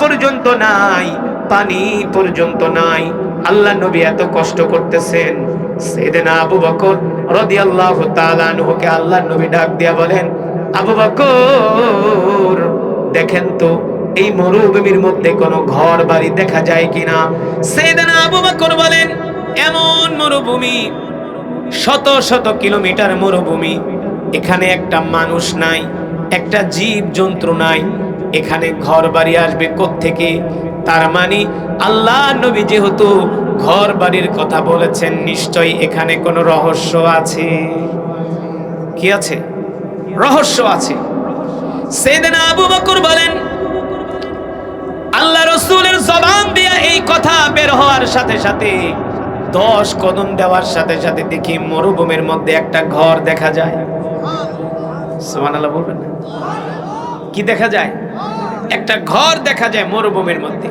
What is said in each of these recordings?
পর্যন্ত নাই, পানি পর্যন্ত নাই। আল্লাহ নবী এত কষ্ট করতেছেন। সাইয়েদনা আবু বকর রাদিয়াল্লাহু তাআলা আনহুকে আল্লাহ নবী ডাক দিয়া বলেন, আবু বকর দেখেন তো এই মরুভূমির মধ্যে কোনো ঘর বাড়ি দেখা যায় কিনা। সাইয়েদনা আবু বকর বলেন, এমন মরুভূমি, শত শত কিলোমিটার মরুভূমি, এখানে একটা মানুষ নাই, একটা জীব জন্তু নাই, এখানে ঘর বাড়ি আসবে কোত্থেকে? তার মানে আল্লাহ নবী যেহেতু ঘর বাড়ির কথা বলেছেন, নিশ্চয়ই এখানে কোনো রহস্য আছে। কি আছে? রহস্য আছে। সাইয়েদনা আবু বকর বলেন, আল্লাহ রাসূলের জবান দিয়ে এই কথা বের হওয়ার সাথে সাথে 10 কদম দেওয়ার সাথে সাথে দেখি মরুভূমির মধ্যে একটা ঘর দেখা যায়। সুবহানাল্লাহ বলবেন না? কি দেখা যায়? একটা ঘর দেখা যায় মরুভূমির মধ্যে।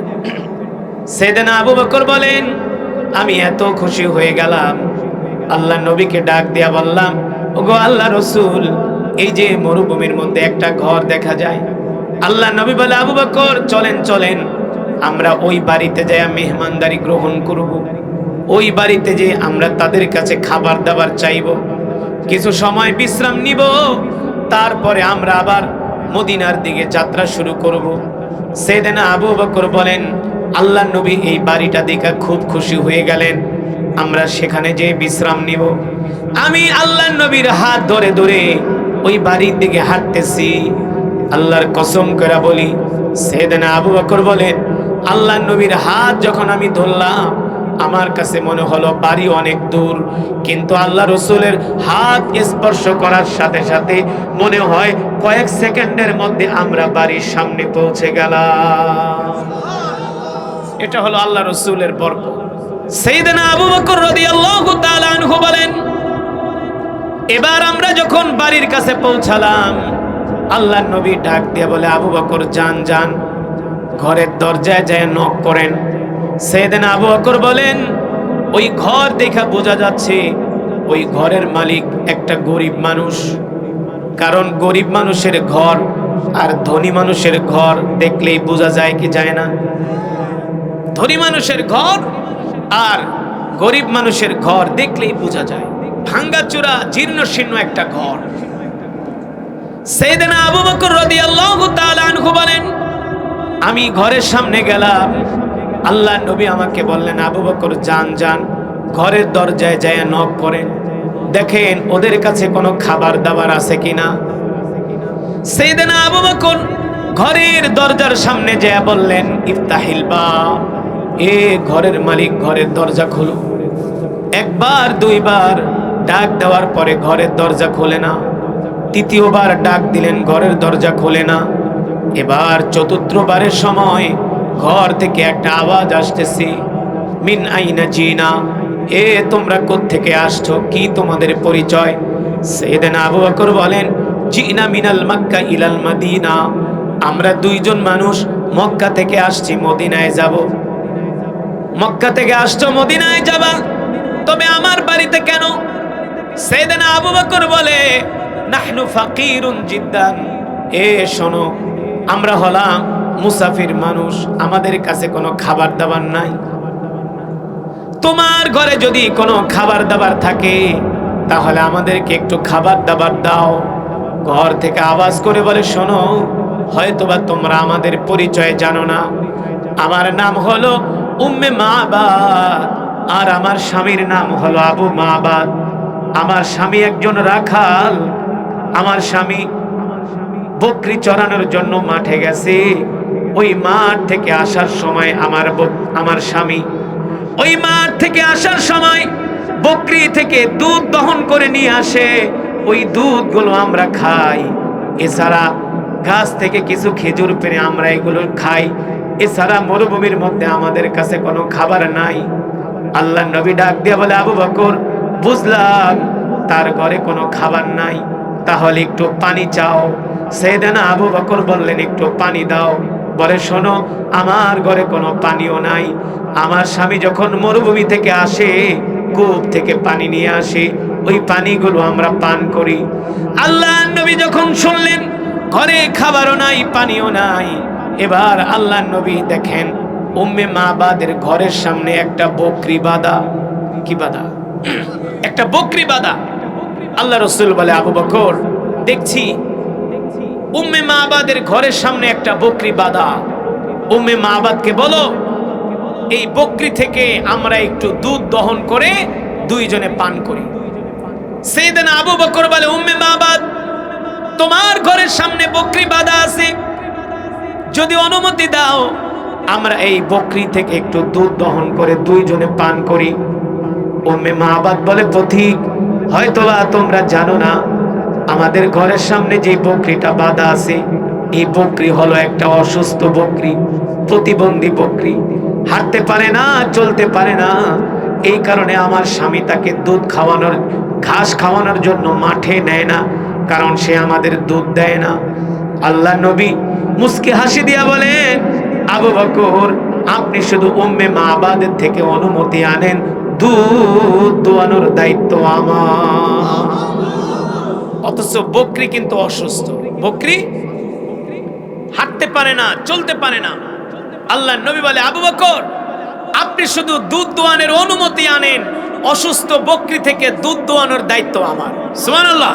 সাইয়েদনা আবু বকর বলেন, আমি এত খুশি হয়ে গেলাম, আল্লাহ নবীকে ডাক দিয়া বললাম, ওগো আল্লাহ রাসূল, এই যে মরুভূমির মধ্যে একটা ঘর দেখা যায়। আল্লাহ নবী বলে, আবু বকর চলেন চলেন, আমরা ওই বাড়িতে যাইয়া মেহমানদারি গ্রহণ করব। ওই বাড়িতে যে আমরা তাদের কাছে খাবার দাবার চাইব, কিছু সময় বিশ্রাম নিব, তারপরে আমরা আবার মদিনার দিকে যাত্রা শুরু করব। সাইয়েদনা আবু বকর বলেন, আল্লাহ নবী এই বাড়িটা দেখে খুব খুশি হয়ে গেলেন, আমরা সেখানে যেয়ে বিশ্রাম নিব। আমি আল্লাহ নবীর হাত ধরে ধরে ওই বাড়ির দিকে হাঁটতেছি। আল্লাহর কসম করে বলি, সাইয়েদনা আবু বকর বলেন, আল্লাহ নবীর হাত যখন আমি ধরলাম, আমার কাছে মনে হলো বাড়ি অনেক দূর, কিন্তু আল্লাহ রাসূলের হাত স্পর্শ করার সাথে সাথে মনে হয় কয়েক সেকেন্ডের মধ্যে আমরা বাড়ির সামনে পৌঁছে গেলাম। এটা হলো আল্লাহ রাসূলের বরকত। সাইয়েদনা আবু বকর রাদিয়াল্লাহু তাআলা আনহু বলেন, এবার আমরা যখন বাড়ির কাছে পৌঁছালাম, আল্লাহ নবী ডাক দিয়ে বলে, আবু বকর যান যান, ঘরের দরজায় যায় নক করেন। সাইয়েদনা আবু বকর বলেন, ওই ঘর দেখা বোঝা যাচ্ছে ওই ঘরের মালিক একটা গরিব মানুষ। কারণ গরিব মানুষের ঘর আর ধনী মানুষের ঘর দেখলেই বোঝা যায় কি যায় না? ধনী মানুষের ঘর আর গরিব মানুষের ঘর দেখলেই বোঝা যায়, ভাঙ্গাচোরা জীর্ণ শীর্ণ একটা ঘর। সাইয়েদনা আবু বকর রাদিয়াল্লাহু তাআলা আনহু বলেন, আমি ঘরের সামনে গেলাম, আল্লাহ নবী আমাকে বললেন, আবু বকর যান যান, ঘরের দরজায় যায় নক করেন, দেখেন ওদের কাছে কোনো খাবার দাবার আছে কিনা। সাইয়েদনা আবু বকর ঘরের দরজার সামনে যায় বললেন, ইফতাহিল বাব, এ ঘরের মালিক ঘরের দরজা খোলো। একবার দুইবার ডাক দেওয়ার পরে ঘরের দরজা খোলে না, তৃতীয়বার ডাক দিলেন, ঘরের দরজা খোলে না। এবার চতুর্থবারের সময় ঘর থেকে একটা আওয়াজ আসতেছে, মিন আইনা জিনা, এ তোমরা কোত্থেকে আসছো, কি তোমাদের পরিচয়? সাইয়েদনা আবু বকর বলেন, জিনা মিনাল মক্কা ইলাল মদিনা, আমরা দুইজন মানুষ মক্কা থেকে আসছি, মদিনায় যাব। মক্কা থেকে আসছো, মদিনায় যাবা, তবে আমার বাড়িতে কেন? সাইয়েদনা আবু বকর বলে, নাহনু ফাকিরুন জিদ্দান, এ শোনো, আমরা হলাম মুসাফির মানুষ, আমাদের কাছে কোনো খাবার দাবার নাই। তোমার ঘরে যদি কোনো খাবার দাবার থাকে তাহলে আমাদেরকে একটু খাবার দাবার দাও। ঘর থেকে আওয়াজ করে বলে, শোনো, হয়তোবা তোমরা আমাদের পরিচয় জানো না, আমার নাম হলো উম্মে মাবাদ, আর আমার স্বামীর নাম হলো আবু মাবাদ। আমার স্বামী একজন রাখাল, আমার স্বামী বকরি চরানোর জন্য মাঠে গেছে। ওই মাঠ থেকে আসার সময় আমার স্বামী ওই মাঠ থেকে আসার সময় বকরি থেকে দুধ দহন করে নিয়ে আসে, ওই দুধগুলো আমরা খাই। এছাড়া গাছ থেকে কিছু খেজুর পেড়ে আমরা এগুলো খাই। এছাড়া মরুভূমির মধ্যে আমাদের কাছে কোনো খাবার নাই। আল্লাহ নবী ডাক দিয়ে বলে, আবু বকর, বুঝলাম তার ঘরে কোনো খাবার নাই, তাহলে একটু পানি চাও। সাইয়েদনা আবু বকর বললেন, একটু পানি দাও। বলে, শোনো, আমার ঘরে কোনো পানিও নাই। আমার স্বামী যখন মরুভূমি থেকে আসে, কূপ থেকে পানি নিয়ে আসে, ওই পানিগুলো আমরা পান করি। আল্লাহ নবী যখন শুনলেন ঘরে খাবারও নাই, পানিও নাই, এবার আল্লাহ নবী দেখেন উম্মে মাবাদের ঘরের সামনে একটা বকরি বাঁধা। কি বাঁধা? একটা বকরি বাঁধা। আল্লাহ রসুল বলে, আবু বকর, দেখছি উম্মে মাবাদের ঘরের সামনে একটা বকরি বাঁধা। উম্মে মাবাদকে বলো এই বকরি থেকে আমরা একটু দুধ দহন করে দুইজনে পান করি। সাইয়েদনা আবু বকর বলে, উম্মে মাবাদ, তোমার ঘরের সামনে বকরি বাঁধা আছে, যদি অনুমতি দাও আমরা এই বকরি থেকে একটু দুধ দহন করে দুইজনে পান করি। উম্মে মাবাদ বলে, পথিক, হয়তোবা তোমরা জানো না আমাদের ঘরের সামনে যে বকরিটা বাঁধা আছে এই বকরি হলো একটা অসুস্থ বকরি, প্রতিবন্ধী বকরি, হাঁটতে পারে না, চলতে পারে না। এই কারণে আমার স্বামী তাকে দুধ খাওয়ানোর, ঘাস খাওয়ানোর জন্য মাঠে নেয় না, কারণ সে আমাদের দুধ দেয় না। আল্লাহ নবী মুস্কি হাসি দিয়া বলেন, আবু বকর, আপনি শুধু উম্মে মাবাদের থেকে অনুমতি আনেন, দুধ দোয়ানোর দায়িত্ব আমার। অথচ বকরি কিন্তু অসুস্থ, বকরি হাঁটতে পারে না, চলতে পারে না। আল্লাহ নবী বলে, আবু বকর, আপনি শুধু দুধ দোয়ানোর অনুমতি আনেন, অসুস্থ বকরি থেকে দুধ দোয়ানোর দায়িত্ব আমার। সুবহানাল্লাহ।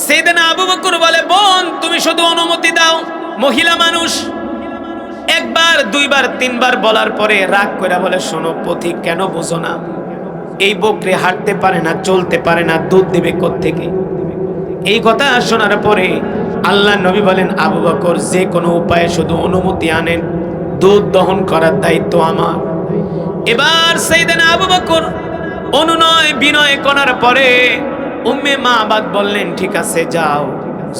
সাইয়েদনা আবু বকর বলে, বোন, তুমি শুধু অনুমতি দাও। মহিলা মানুষ একবার, দুইবার, তিনবার বলার পরে রাগ করে বলে, শোনো পথিক, কেন বুঝো না? এই বকরি হাঁটতে পারে না, চলতে পারে না, দুধ দেবে কোত্থেকে? এই কথা শোনার পরে আল্লাহ নবী বলেন, আবু বকর, যে কোনো উপায়ে শুধু অনুমতি আনেন, দুধ দহন করার দায়িত্ব আমার। এবার সাইয়েদনা আবু বকর অনুনয় বিনয় করার পরে উম্মে মাবাদ বললেন, ঠিক আছে, যাও,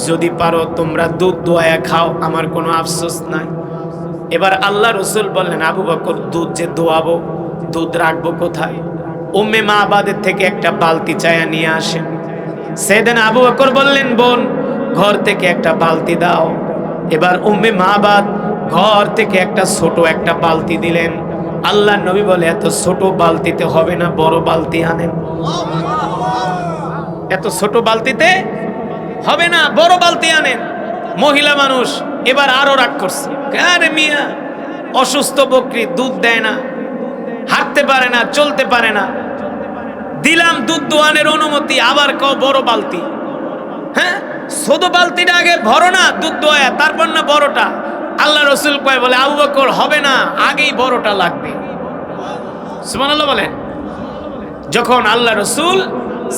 যদি পারো তোমরা দুধ দোয়ায়া খাও, আমার কোনো আফসোস নাই। এবার আল্লাহ রসুল বললেন, আবু বকর, দুধ যে দোয়াবো, দুধ রাখবো কোথায়? উম্মে মাবাদের থেকে একটা বালতি চায়া নিয়ে আসেন। সাইয়েদনা আবু বকর বললেন, বোন, ঘর থেকে একটা বালতি দাও। এবার উম্মে মাবাদ ঘর থেকে একটা ছোট একটা বালতি দিলেন। আল্লাহ নবী বলে, এত ছোট বালতিতে হবে না, বড় বালতি আনেন। এত ছোট বালতিতে হবে না, বড় বালতি আনেন। মহিলা মানুষ এবার আরো রাগ করছে, আরে মিয়া, অসুস্থ বকরি, দুধ দেয় না, হাঁটতে পারে না, চলতে পারে না, দিলাম দুধ দোয়ানের অনুমতি, আবার কও বড় বালতি। হ্যাঁ, ছোট বালতিটা আগে ভরো না দুধ দোয়া, তারপর না বড়টা। আল্লাহ রসুল কয়, বলে, আবু বকর, হবে না, আগেই বড়টা লাগবে। সুবহানাল্লাহ বলেন। যখন আল্লাহ রসুল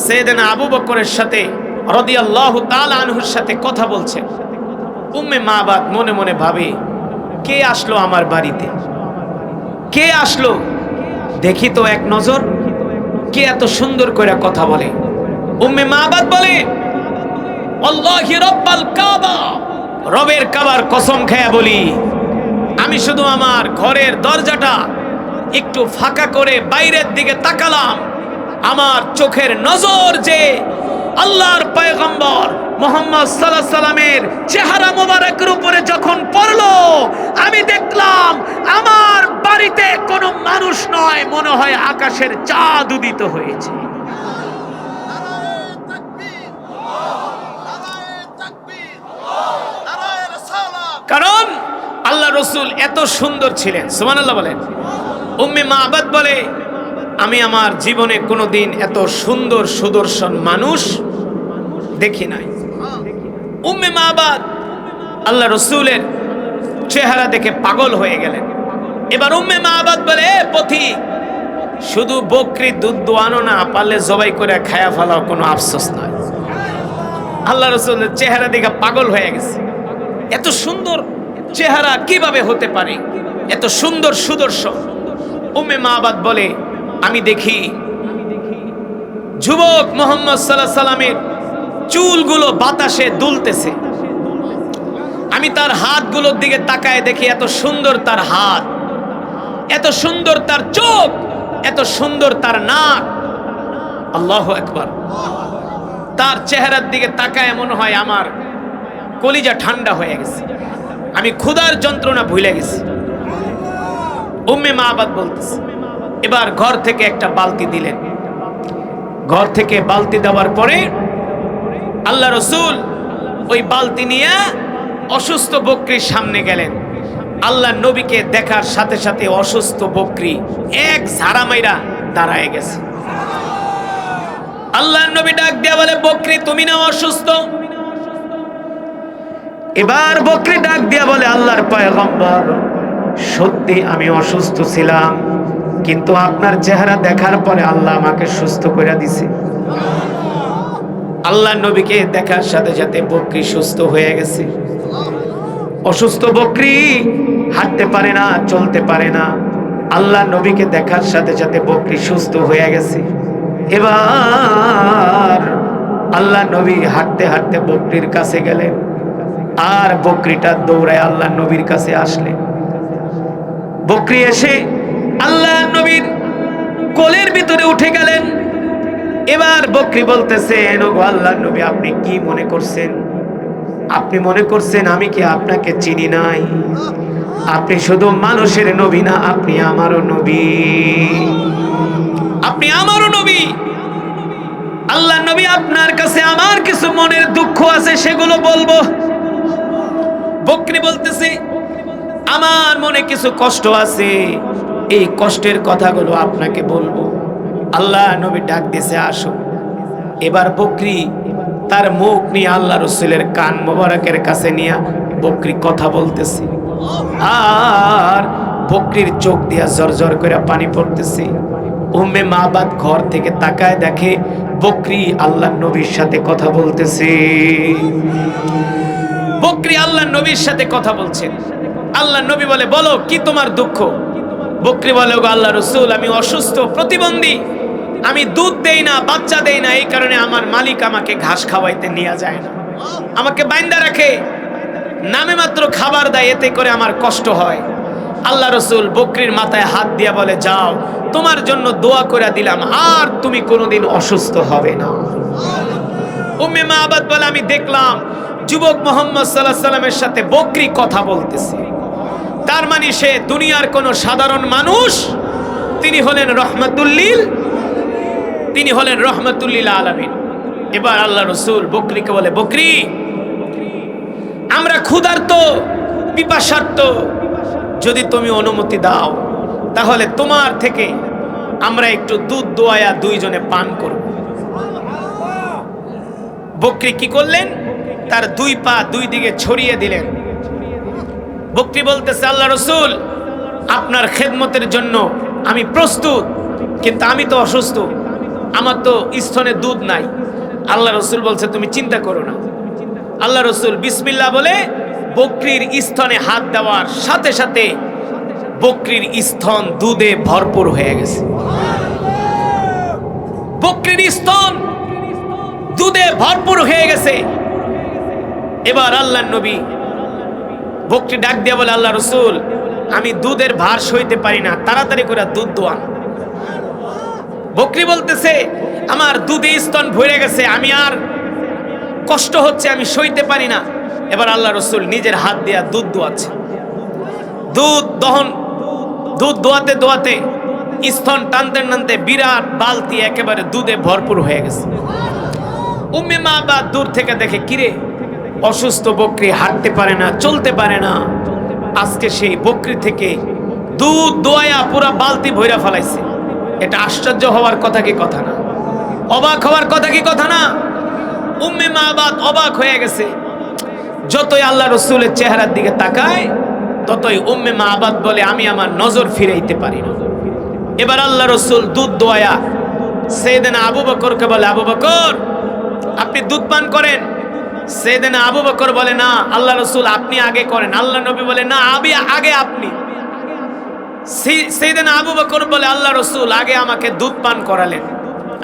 সাইয়েদনা আবু বকরের সাথে রাদিয়াল্লাহু তাআলা আনহুর সাথে কথা বলছে, উম্মে মাবাদ মনে মনে ভাবে, কে আসলো আমার বাড়িতে? কে আসলো? দেখি তো এক নজর, কে এত সুন্দর করে কথা বলে? উম্মে মাবাদ বলে, আল্লাহি রাব্বাল কাবা, রবের কাবার কসম খেয়ে বলি, আমি শুধু আমার ঘরের দরজাটা একটু ফাঁকা করে বাইরের দিকে তাকালাম, আমার চোখের নজর যে আল্লাহর পয়গম্বর মুহাম্মদ সাল্লাল্লাহু আলাইহি সাল্লামের চেহারা মোবারকের উপরে যখন পড়লো, আমি দেখলাম আমার বাড়িতে কোনো মানুষ নয়, মনে হয় আকাশের চাঁদ উদিত হয়েছে। কারণ আল্লাহ রসুল এত সুন্দর ছিলেন। সুবহানাল্লাহ বলেন। উম্মে মাবাদ বলে, আমি আমার জীবনে কোনোদিন এত সুন্দর সুদর্শন মানুষ দেখি নাই। উম্মে মাবাদ আল্লাহ রসুলের চেহারা দেখে পাগল হয়ে গেলেন। এবার উম্মে মাবাদ বলে, পথিক, শুধু বকরি দুধ দোয়ানো না, পারলে জবাই করে খায়া ফেলাও, কোনো আফসোস নাই। আল্লাহ রসুলের চেহারা দেখে পাগল হয়ে গেছে। এত সুন্দর চেহারা কিভাবে হতে পারে, এত সুন্দর সুদর্শন? উম্মে মাবাদ বলে, আমি দেখি যুবক মুহাম্মদ সাল্লাল্লাহু আলাইহি সাল্লামের চুলগুলো বাতাসে দুলতেছে, আমি তার হাতগুলোর দিকে তাকায় দেখি এত সুন্দর তার হাত, এত সুন্দর তার চোখ, এত সুন্দর তার নাক। আল্লাহু আকবার। তার চেহারার দিকে তাকায় মনে হয় আমার কলিজা ঠান্ডা হয়ে গেছে, আমি ক্ষুধার যন্ত্রণা ভুলে গেছি। উম্মে মাবাদ বলতেছে, এবার ঘর থেকে একটা বালতি দিলেন। ঘর থেকে বালতি দেওয়ার পরে আল্লাহ রসুল ওই বালতি নিয়ে অসুস্থ বকরির সামনে গেলেন। আল্লাহ নবীকে দেখার সাথে সাথে অসুস্থ বকরি এক ঝাড়া মাইরা দাঁড়ায় গেছে। আল্লাহ নবী ডাক দিয়া বলে, বকরি তুমি না অসুস্থ? এবার বকরি ডাক দিয়া বলে, আল্লাহর পয়গম্বর, সত্যি আমি অসুস্থ ছিলাম, কিন্তু আপনার চেহারা দেখার পরে আল্লাহ আমাকে সুস্থ করে দিছে। আল্লাহ নবীকে দেখার সাথে সাথে বকরি সুস্থ হয়ে গেছে। অসুস্থ বকরি হাঁটতে পারে না, চলতে পারে না। আল্লাহ নবীকে দেখার সাথে সাথে বকরি সুস্থ হয়ে গেছে। এবার আল্লাহ নবী হাঁটতে হাঁটতে বকরির কাছে গেলেন, আর বকরিটা দৌড়ায় আল্লাহ নবীর কাছে আসলেন। বকরি এসে আল্লাহ নবীর কোলের ভিতরে উঠে গেলেন। এবার বকরি বলতেছে, ওগো আল্লাহ নবী, আপনি কি মনে করছেন? আপনি মনে করছেন আমি কি আপনাকে চিনি নাই? আপনি শুধু মানুষের নবী না, আপনি আমারও নবী, আপনি আমারও নবী। আল্লাহ নবী, আপনার কাছে আমার কিছু মনের দুঃখ আছে, সেগুলো বলবো। বকরি বলতেছে, আমার মনে কিছু কষ্ট আছে, এই কষ্টের কথাগুলো আপনাকে বলবো। আল্লাহ নবী ডাক দিয়েছে, আসো। এবার বকরি তার মুখ নিয়ে আল্লাহ রসুলের কান মোবারকের কাছে নিয়ে বকরি কথা বলতেছে, আর বকরির চোখ দিয়া জর্জর করে পানি পড়তেছে। উম্মে মাবাদ ঘর থেকে তাকায় দেখে বকরি আল্লাহ নবীর সাথে কথা বলতেছে। বকরি আল্লাহ নবীর সাথে কথা বলছেন। আল্লাহ নবী বলে, বলো কি তোমার দুঃখ? বকরি বলে, ওগো আল্লাহ রসুল, আমি অসুস্থ, প্রতিবন্ধী, আমি দুধ দেই না, বাচ্চা দেই না, এই কারণে আমার মালিক আমাকে ঘাস খাওয়াইতে নিয়ে যায় না, আমাকে বাইন্দা রাখে, নামে মাত্র খাবার দেয়, এতে করে আমার কষ্ট হয়। আল্লাহ রসুল বকরির মাথায় হাত দিয়া বলে, যাও, তোমার জন্য দোয়া করে দিলাম, আর তুমি কোনোদিন অসুস্থ হবে না। উম্মে মাবাদ বলে, আমি দেখলাম যুবক মুহাম্মদ সাল্লাল্লাহু আলাইহি সাল্লামের সাথে বকরি কথা বলতেছে, তার মানে সে দুনিয়ার কোন সাধারণ মানুষ, তিনি হলেন রহমাতুল্লিল আলামিন। এবার আল্লাহ রসুল বকরিকে বলে, বকরি, আমরা ক্ষুধার্ত, পিপাসার্ত, যদি তুমি অনুমতি দাও তাহলে তোমার থেকে আমরা একটু দুধ দোয়ায়া দুইজনে পান করব। বকরি কি করলেন? তার দুই পা দুই দিকে ছড়িয়ে দিলেন। বকরি বলতেছে, আল্লাহ রসুল, আপনার খেদমতের জন্য আমি প্রস্তুত, কিন্তু আমি তো অসুস্থ, আমার তো স্তনে দুধ নাই। আল্লাহ রসুল বলছে, তুমি চিন্তা করো না। আল্লাহ রসুল বিসমিল্লাহ বলে বকরির স্তনে হাত দেওয়ার সাথে সাথে বকরির স্তন দুধে ভরপুর হয়ে গেছে। বকরির স্তন দুধে ভরপুর হয়ে গেছে। এবার আল্লাহ নবী, বকরি ডাক দিয়ে বলে, আল্লাহ রসুল, আমি দুধের ভার সইতে পারি না, তাড়াতাড়ি করে দুধ দোয়ান। বকরি বলতেছে, আমার দুধে স্তন ভরে গেছে, আমি আর কষ্ট হচ্ছে, আমি সইতে পারি না। এবার আল্লাহ রসুল নিজের হাত দিয়া দুধ দোয়াচ্ছে। দুধ দোয়াতে দোয়াতে স্তন টানতে টানতে বিরাট বালতি একেবারে দুধে ভরপুর হয়ে গেছে। উম্মে মাবাদ দূর থেকে দেখে, কিরে, অসুস্থ বকরি, হাঁটতে পারে না, চলতে পারে না, আজকে সেই বকরি থেকে দুধ দোয়ায়া পুরা বালতি ভইরা ফেলাইছে। এটা আশ্চর্য হওয়ার কথা কি কথা না? অবাক হওয়ার কথা কি কথা না? উম্মে মাবাদ অবাক হয়ে গেছে। যতই আল্লাহ রসুলের চেহারার দিকে তাকায়, ততই উম্মে মাবাদ বলে, আমি আমার নজর ফিরাইতে পারি না। এবার আল্লাহ রসুল দুধ দোয়ায়া সাইয়েদনা আবু বকরকে বলে, আবু বকর, আপনি দুধ পান করেন। সাইয়েদনা আবু বকর বলে, না আল্লাহ রসুল, আপনি আগে করেন। আল্লাহ নবী বলে, না, আগে আপনি। সাইয়েদনা আবু বকর বলে, আল্লাহ রসুল আগে আমাকে দুধ পান করালেন,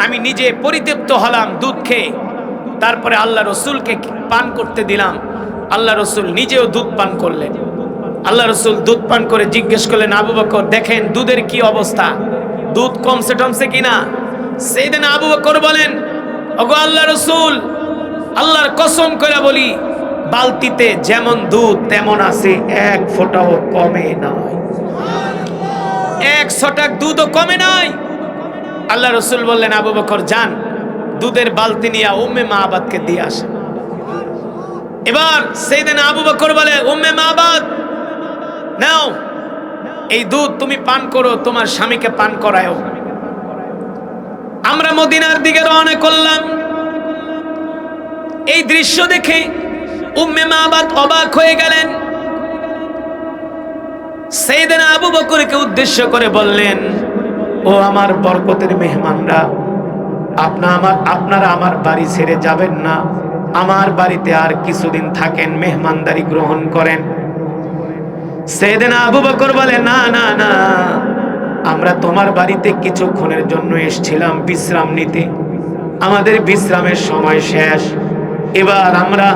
আমি নিজে পরিতৃপ্ত হলাম দুধ খেয়ে, তারপরে আল্লাহ রসুলকে পান করতে দিলাম। আল্লাহ রসুল নিজেও দুধ পান করলেন। আল্লাহ রসুল দুধ পান করে জিজ্ঞেস করলেন, আবু বকর, দেখেন দুধের কি অবস্থা, দুধ কমছে টমছে কিনা? সাইয়েদনা আবু বকর বলেন, ওগো আল্লাহ রসুল, আল্লাহর কসম করে বলি, বালতিতে যেমন দুধ তেমন আছে, এক ফোঁটাও কমে নাই, এক ছটাক দুধও কমে নাই। আল্লাহ রসুল বললেন, আবু বকর, যান, দুধের বালতি নিয়ে উম্মে মাবাদকে দিয়ে আসেন। এবার সাইয়েদনা আবু বকর বলে, উম্মে মাবাদ নাও, এই দুধ তুমি পান করো, তোমার স্বামীকে পান করায়ও। আমরা মদিনার দিকে রওনা করলাম। এই দৃশ্য দেখে উম্মে মাবাদ অবাক হয়ে গেলেন। সাইয়েদনা আবু বকরকে উদ্দেশ্য করে বললেন, ও আমার বরকতের মেহমানরা, আপনারা আমার বাড়ি ছেড়ে যাবেন না, আমার বাড়িতে আর কিছুদিন থাকেন, মেহমানদারি গ্রহণ করেন। সাইয়েদনা আবু বকর বলে, না না না, আমরা তোমার বাড়িতে কিছুক্ষণের জন্য এসেছিলাম বিশ্রাম নিতে, আমাদের বিশ্রামের সময় শেষ, এবার আমরা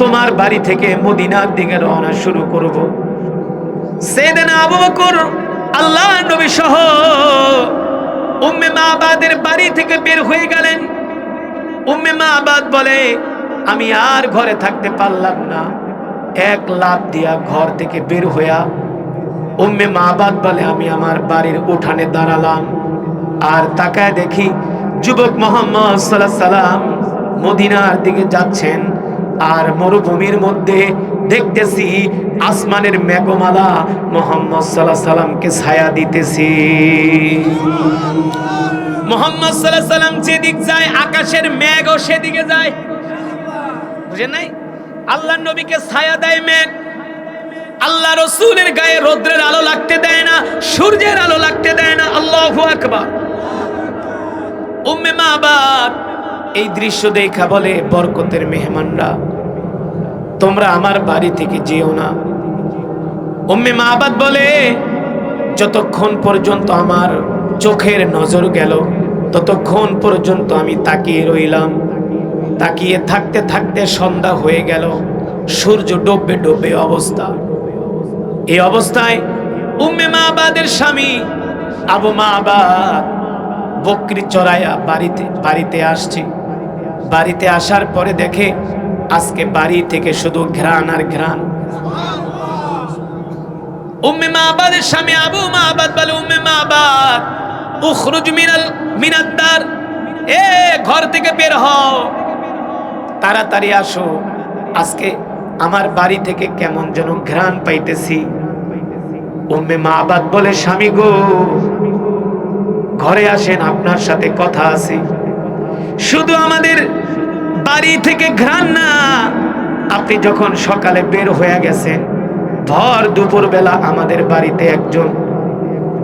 তোমার বাড়ি থেকে মদিনার দিকে রওনা শুরু করব। সাইয়েদনা আবু বকর আল্লাহর নবী সহ উম্মে মাবাদের বাড়ি থেকে বের হয়ে গেলেন। উম্মে মাবাদ বলে, আমি আর ঘরে থাকতে পারলাম না, এক লাফ দিয়া ঘর থেকে বের হইয়া উম্মে মাবাদ বলে, আমি আমার বাড়ির উঠানে দাঁড়ালাম, আর তাকায় দেখি যুবক মুহাম্মদ সাল্লাল্লাহু আলাইহি সাল্লাম মদিনার দিকে যাচ্ছেন, আর মরুভূমির মধ্যে দেখতেছি আসমানের মেঘমালা মুহাম্মদ সাল্লাল্লাহু আলাইহি সাল্লামকে ছায়া দিতেছি। মুহাম্মদ সাল্লাল্লাহু আলাইহি সাল্লাম যেদিক যায় আকাশের মেঘও সেদিকে যায়। বুঝেন নাই? আল্লাহর নবীকে ছায়া দেয় মেঘ, আল্লাহ রাসূলের গায়ে রৌদ্রের আলো লাগতে দেয় না, সূর্যের আলো লাগতে দেয় না। আল্লাহু আকবার। উম্মে মাবাদ এই দৃশ্য দেখা বলে, বরকতের মেহমানরা, তোমরা আমার বাড়ি থেকে যেও না। উম্মে মাবাদ বলে, যতক্ষণ পর্যন্ত আমার চোখের নজর গেল ততক্ষণ পর্যন্ত আমি তাকিয়ে রইলাম। তাকিয়ে থাকতে থাকতে সন্ধ্যা হয়ে গেল, সূর্য ডুববে ডুববে অবস্থা। এই অবস্থায় উম্মে মাবাদের স্বামী আবু মাবাদ বকরি চড়াইয়া বাড়িতে আসছে। বাড়িতে আসার পরে দেখে আজকে বাড়ি থেকে শুধু ঘ্রাণ আর ঘ্রাণ। উম্মে মাবাদের স্বামী আবু মাবাদ বলে, উম্মে মাবাদ উখরুজ মিনাদ দার, এ ঘর থেকে বের হও, তাড়াতাড়ি আসো, আজকে আমার বাড়ি থেকে কেমন যেন ঘ্রাণ পাইতেছি। উম্মে মাবাদ বলে, স্বামী গো, ঘরে আসেন, আপনার সাথে কথা আছে। শুধু আমাদের বাড়ি থেকে ঘ্রাণ না, আপনি যখন সকালে বের হয়ে গেছেন, ভর দুপুর বেলা আমাদের বাড়িতে একজন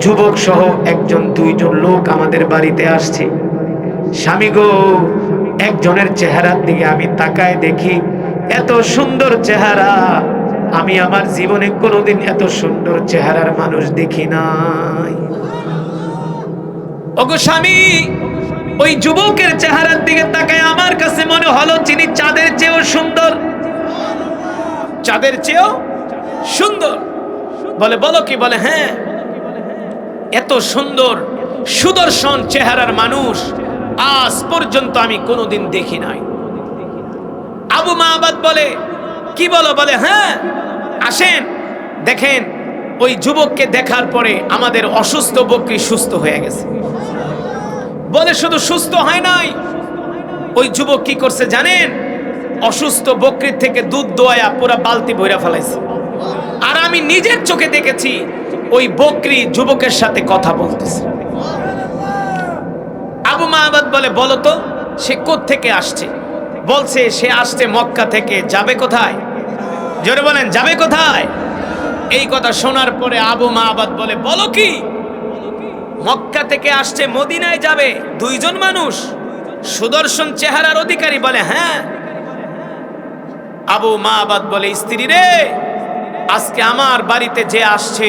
যুবক সহ দুইজন লোক আমাদের বাড়িতে আসছে। স্বামী গো, একজনের চেহারার দিকে আমি তাকায় দেখি, এত সুন্দর চেহারা, আমি আমার জীবনে কোনোদিন এত সুন্দর চেহারার মানুষ দেখি নাই। ওগো স্বামী, ওই যুবকের চেহারার দিকে তাকায় আমার কাছে মনে হলো তিনি চাঁদের চেয়েও সুন্দর, চাঁদের চেয়েও সুন্দর। বলে, বলো কি? বলে, হ্যাঁ, এত সুন্দর সুদর্শন চেহারার মানুষ আজ পর্যন্ত আমি কোনোদিন দেখি নাই। আবু মাবাদ বলে, কি বলো? বলে, হ্যাঁ, আসেন দেখেন। ওই যুবককে দেখার পরে আমাদের অসুস্থ বকরি সুস্থ হয়ে গেছে। বলে, শুধু সুস্থ হয় নাই, ওই যুবক কি করছে জানেন? অসুস্থ বকরির থেকে দুধ দোয়ায়া পুরা বালতি ভইরা ফেলাইছে। আর আমি নিজের চোখে দেখেছি ওই বকরি যুবকের সাথে কথা বলতেছে। আবু মাবাদ বলে, বলো তো সে কোত্থেকে আসছে? বলছে, সে আসছে মক্কা থেকে। যাবে কোথায়? জোরে বলেন, যাবে কোথায়? এই কথা শোনার পরে আবু মাবাদ বলে, বলো কি? মক্কা থেকে আসছে, মদিনায় যাবে, দুইজন মানুষ সুদর্শন চেহারার অধিকারী। বলে, হ্যাঁ। আবু মাবাদ বলে, স্ত্রী রে, আজকে আমার বাড়িতে যে আসছে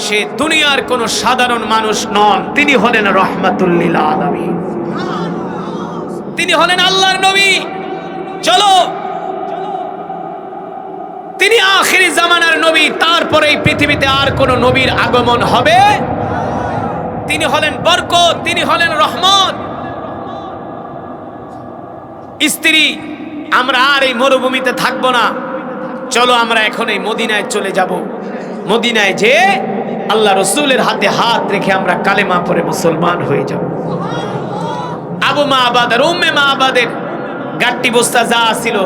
সে দুনিয়ার কোন সাধারণ মানুষ নন, তিনি হলেন রাহমাতুল লিল আলামিন, তিনি হলেন আল্লাহর নবী। চলো, তিনি আখিরি জামানার নবী, তারপরে এই পৃথিবীতে আর কোন নবীর আগমন হবে। তিনি হলেন বরকত, তিনি হলেন রহমত। স্ত্রী, আমরা আর এই মরুভূমিতে থাকবো না, চলো আমরা এখন এই মদিনায় চলে যাব। মদিনায় যে আল্লাহ রসুলের হাতে হাত রেখে আমরা কালেমা পড়ে মুসলমান হয়ে যাব। আবু মাবাদ আর উম্মে মাবাদের গাট্টি বস্তা যা ছিল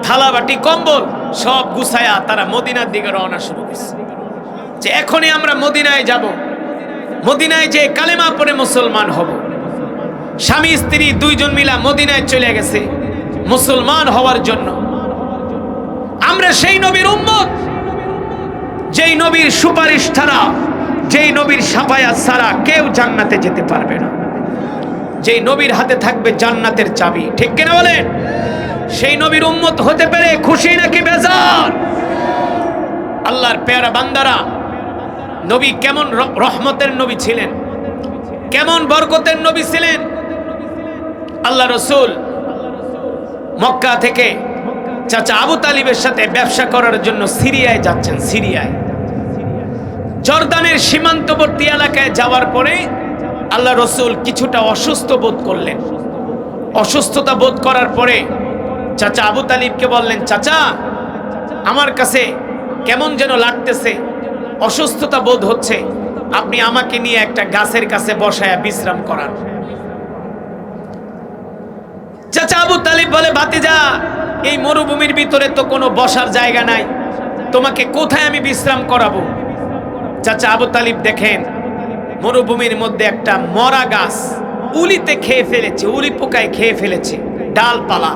থালাবাটি কম্বল সব গুছায়া তারা মদিনার দিকে রওনা শুরু করছে যে এখনই আমরা মদিনায় যাব, মদিনায় যে কালেমা পড়ে মুসলমান হব। স্বামী স্ত্রী দুইজন মিলা মদিনায় চলে গেছে মুসলমান হওয়ার জন্য। আমরা সেই নবীর উম্মত যেই নবীর সুপারিশ ছাড়া, যেই নবীর সাফায়াত ছাড়া কেউ জান্নাতে যেতে পারবে না, যেই নবীর হাতে থাকবে জান্নাতের চাবি। ঠিক কিনা বলেন? সেই নবীর উম্মত হতে পেরে খুশি নাকি বেজার? আল্লাহর পেয়ারা বান্দারা, নবী কেমন রহমতের নবী ছিলেন, কেমন বরকতের নবী ছিলেন। আল্লাহ রসুল মক্কা থেকে চাচা আবু তালিবের সাথে ব্যবসা করার জন্য সিরিয়ায় যাচ্ছেন। সিরিয়ায় জর্দানের সীমান্তবর্তী এলাকায় যাওয়ার পরে আল্লাহ রসুল কিছুটা অসুস্থ বোধ করলেন। অসুস্থতা বোধ করার পরে চাচা আবু তালিবকে বললেন, চাচা আমার কাছে কেমন যেন লাগতেছে, অসুস্থতা বোধ হচ্ছে, আপনি আমাকে নিয়ে একটা গাছের কাছে বসায়া বিশ্রাম করান। চাচা আবু তালিব বলে, ভাতিজা এই মরুভূমির ভিতরে তো কোনো বসার জায়গা নাই, তোমাকে কোথায় আমি বিশ্রাম করাবো? চাচা আবু তালিব দেখেন মরুভূমির মধ্যে একটা মরা গাছ উলিতে খেয়ে ফেলেছে, উলি পোকায় খেয়ে ফেলেছে ডালপালা।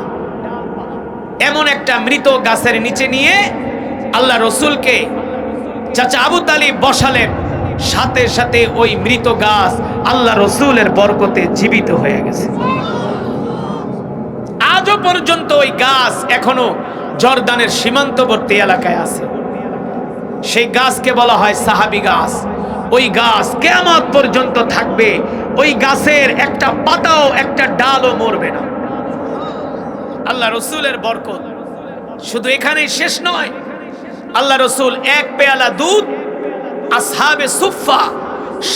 এমন একটা মৃত গাছের নিচে নিয়ে আল্লাহ রসুলকে চাচা আবু তালিব বসালেন। সাথে সাথে ওই মৃত গাছ আল্লাহ রসুলের বরকতে জীবিত হয়ে গেছে। আজও পর্যন্ত ওই গাছ এখনো জর্দানের সীমান্তবর্তী এলাকায় আছে। সেই গাছকে বলা হয় সাহাবী গাছ। ওই গাছ কিয়ামত পর্যন্ত থাকবে। ওই গাছের একটা পাতাও একটা ডালও মরবে না। আল্লাহ রসুলের বরকত শুধু এখানেই শেষ নয়। আল্লাহ রসুল এক পেয়ালা দুধ আসহাবে সুফা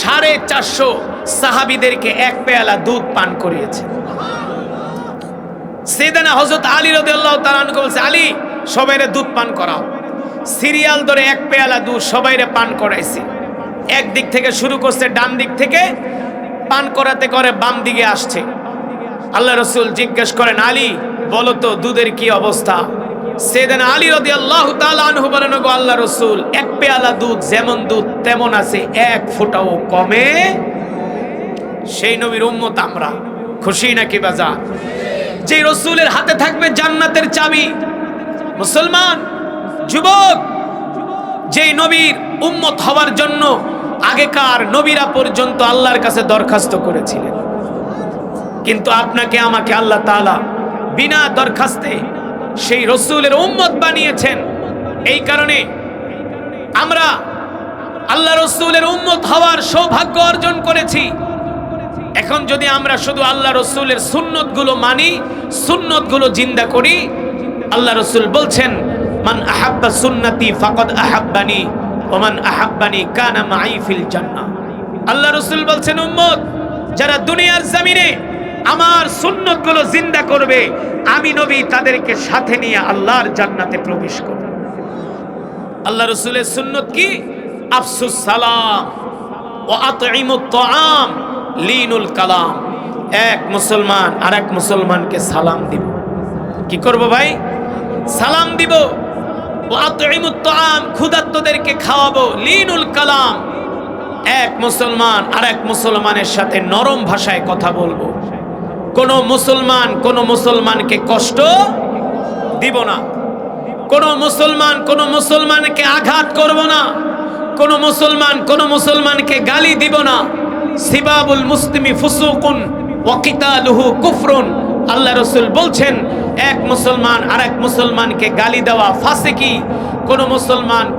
450 সাহাবীদেরকে এক পেয়ালা দুধ পান করিয়েছে। সাইয়েদনা হযরত আলী রাদিয়াল্লাহু তাআলা আনহু বলছে, আলী সবাইরে দুধ পান করাও। সিরিয়াল ধরে এক পেয়ালা দুধ সবাইরে পান করাইছে। এক দিক থেকে শুরু করছে, ডান দিক থেকে পান করাতে করে বাম দিকে আসছে। আল্লাহ রসুল জিজ্ঞেস করেন, আলী বলো তো দুধের কি অবস্থা? সাইয়েদনা আলী রাদিয়াল্লাহু তাআলা আনহু বলেন, গো আল্লাহ রসুল, এক পেয়ালা দুধ যেমন দুধ তেমন আছে, এক ফোঁটাও কমে। সেই নবীর উম্মত আমরা, খুশি নাকি বাজার? যে রসুলের হাতে থাকবে জান্নাতের চাবি। মুসলমান যুবক, যেই নবীর উম্মত হওয়ার জন্য আগেকার নবীরা পর্যন্ত আল্লাহর কাছে দরখাস্ত করেছিলেন, কিন্তু আপনাকে আমাকে আল্লাহ তাআলা বিনা দরখাস্তে সেই রসুলের উম্মত বানিয়েছেন। এই কারণে আমরা আল্লাহ রসুলের উম্মত হওয়ার সৌভাগ্য অর্জন করেছি। এখন যদি আমরা শুধু আল্লাহ রসুলের সুন্নতগুলো মানি, সুন্নতগুলো জিন্দা করি, আল্লাহ রসুল বলছেন, মান আহাব্বা সুন্নতি ফাকাদ আহাব্বানি ওয়া মান আহাব্বানি কানা মাই ফিল জান্নাহ। আল্লাহ রসুল বলছেন, উম্মত যারা দুনিয়ার জমিনে আমার সুন্নতগুলো জিন্দা করবে, আমি নবী তাদেরকে সাথে নিয়ে আল্লাহর জান্নাতে প্রবেশ করব। আল্লাহ রসুলের সুন্নত কি? আফসুস সালাম ওয়া আতঈমুত তাআম লিনুল কালাম। এক মুসলমান আর এক মুসলমানকে সালাম দিব। কি করব ভাই? সালাম দিব। ওয়া আতঈমুত তাআম, ক্ষুধার্তদেরকে খাওয়াবো। লিনুল কালাম, এক মুসলমান আর এক মুসলমানের সাথে নরম ভাষায় কথা বলবো। কোন মুসলমানকে কষ্ট দিব না। কোন মুসলমানকে আঘাত করব না। কোন মুসলমানকে গালি দিব না। সিবাবুল মুসলিমি ফুসুকুন ওয়া কিতালুহু কুফরুন। আল্লাহ রাসূল বলছেন, এক মুসলমান আর এক মুসলমানকে গালি দেওয়া ফাসিকি,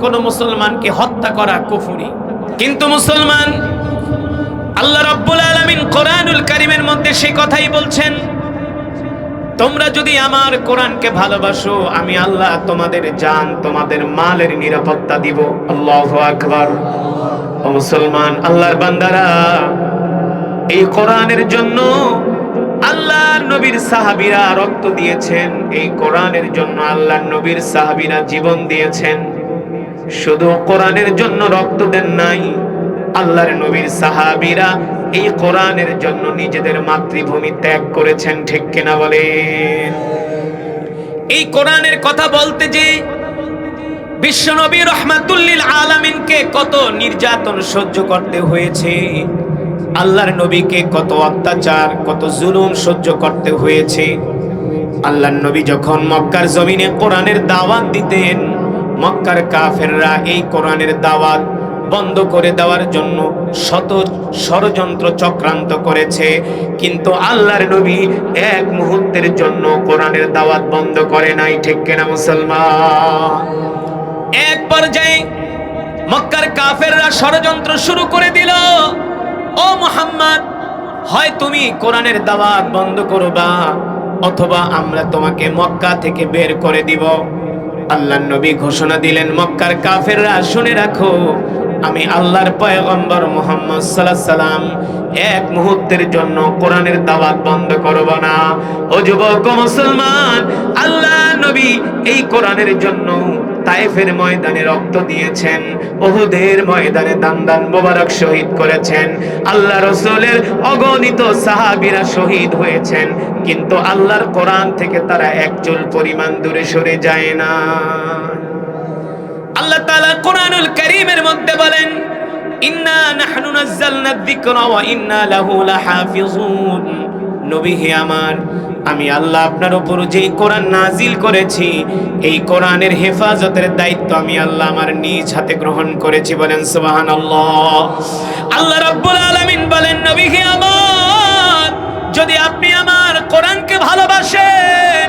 কোন মুসলমানকে হত্যা করা কুফরি। কিন্তু মুসলমান, আল্লাহ রাব্বুল আলামিন কোরআনুল কারীমের মধ্যে সেই কথাই বলছেন, তোমরা যদি আমার কোরআনকে ভালোবাসো, আমি আল্লাহ তোমাদের জান, তোমাদের মালের নিরাপত্তা দিব। আল্লাহু আকবার। ও মুসলমান, আল্লাহর বান্দারা, এই কোরআনের জন্য আল্লাহর নবীর সাহাবীরা রক্ত দিয়েছেন। এই কোরআনের জন্য আল্লাহর নবীর সাহাবীরা জীবন দিয়েছেন। শুধু কোরআনের জন্য রক্ত দেন নাই, আল্লাহর নবীর সাহাবীরা এই কোরআনের জন্য নিজেদের মাতৃভূমি ত্যাগ করেছেন। ঠিক কিনা বলেন? এই কোরআনের কথা বলতে যে বিশ্বনবী রাহমাতুল লিল আলামিনকে কত নির্যাতন সহ্য করতে হয়েছে, আল্লাহর নবীকে কত অত্যাচার কত জুলুম সহ্য করতে হয়েছে। আল্লাহর নবী যখন মক্কার জমিনে কোরআনের দাওয়াত দিতেন, মক্কার কাফেররা এই কোরআনের দাওয়াত বন্ধ করে দেওয়ার জন্য শত ষড়যন্ত্র চক্রান্ত করেছে, কিন্তু আল্লাহর নবী এক মুহূর্তের জন্য কোরআনের দাওয়াত বন্ধ করে নাই। ঠিক কিনা মুসলমান? এক পর্যায়ে মক্কার কাফেররা ষড়যন্ত্র শুরু করে দিল, ও মুহাম্মদ, হয় তুমি কোরআনের দাওয়াত বন্ধ করবা অথবা আমরা তোমাকে মক্কা থেকে বের করে দিব। আল্লাহর নবী ঘোষণা দিলেন, মক্কার কাফেররা শুনে রাখো, আমি আল্লাহর পয়গম্বর মুহাম্মদ সাল্লাল্লাহু আলাইহি সাল্লাম এক মুহূর্তের জন্য কোরআনের দাওয়াত বন্ধ করব না। ও যুবক মুসলমান, আল্লাহর নবী এই কোরআনের জন্য তায়েফের ময়দানে রক্ত দিয়েছেন, উহুদের ময়দানে দান দান মোবারক শহীদ করেছেন, আল্লাহ রাসূলের অগণিত সাহাবীরা শহীদ হয়েছেন, কিন্তু আল্লাহর কোরআন থেকে তারা এক চুল পরিমাণ দূরে সরে যায় না। আল্লাহ তাআলা কোরআনুল কারীমের মধ্যে বলেন, ইন্না নাহনু নাযালনা যিকরা ওয়া ইন্না লাহু লাহাফিজুন। নবী হে আমার, আমি আল্লাহ আপনার উপর যেই কোরআন নাজিল করেছি, এই কোরআনের হেফাজতের দায়িত্ব আমি আল্লাহ আমার নিজ হাতে গ্রহণ করেছি। বলেন সুবহানাল্লাহ। আল্লাহ রাব্বুল আলামিন বলেন, নবী হে আমার, যদি আপনি আমার কোরআনকে ভালোবাসেন,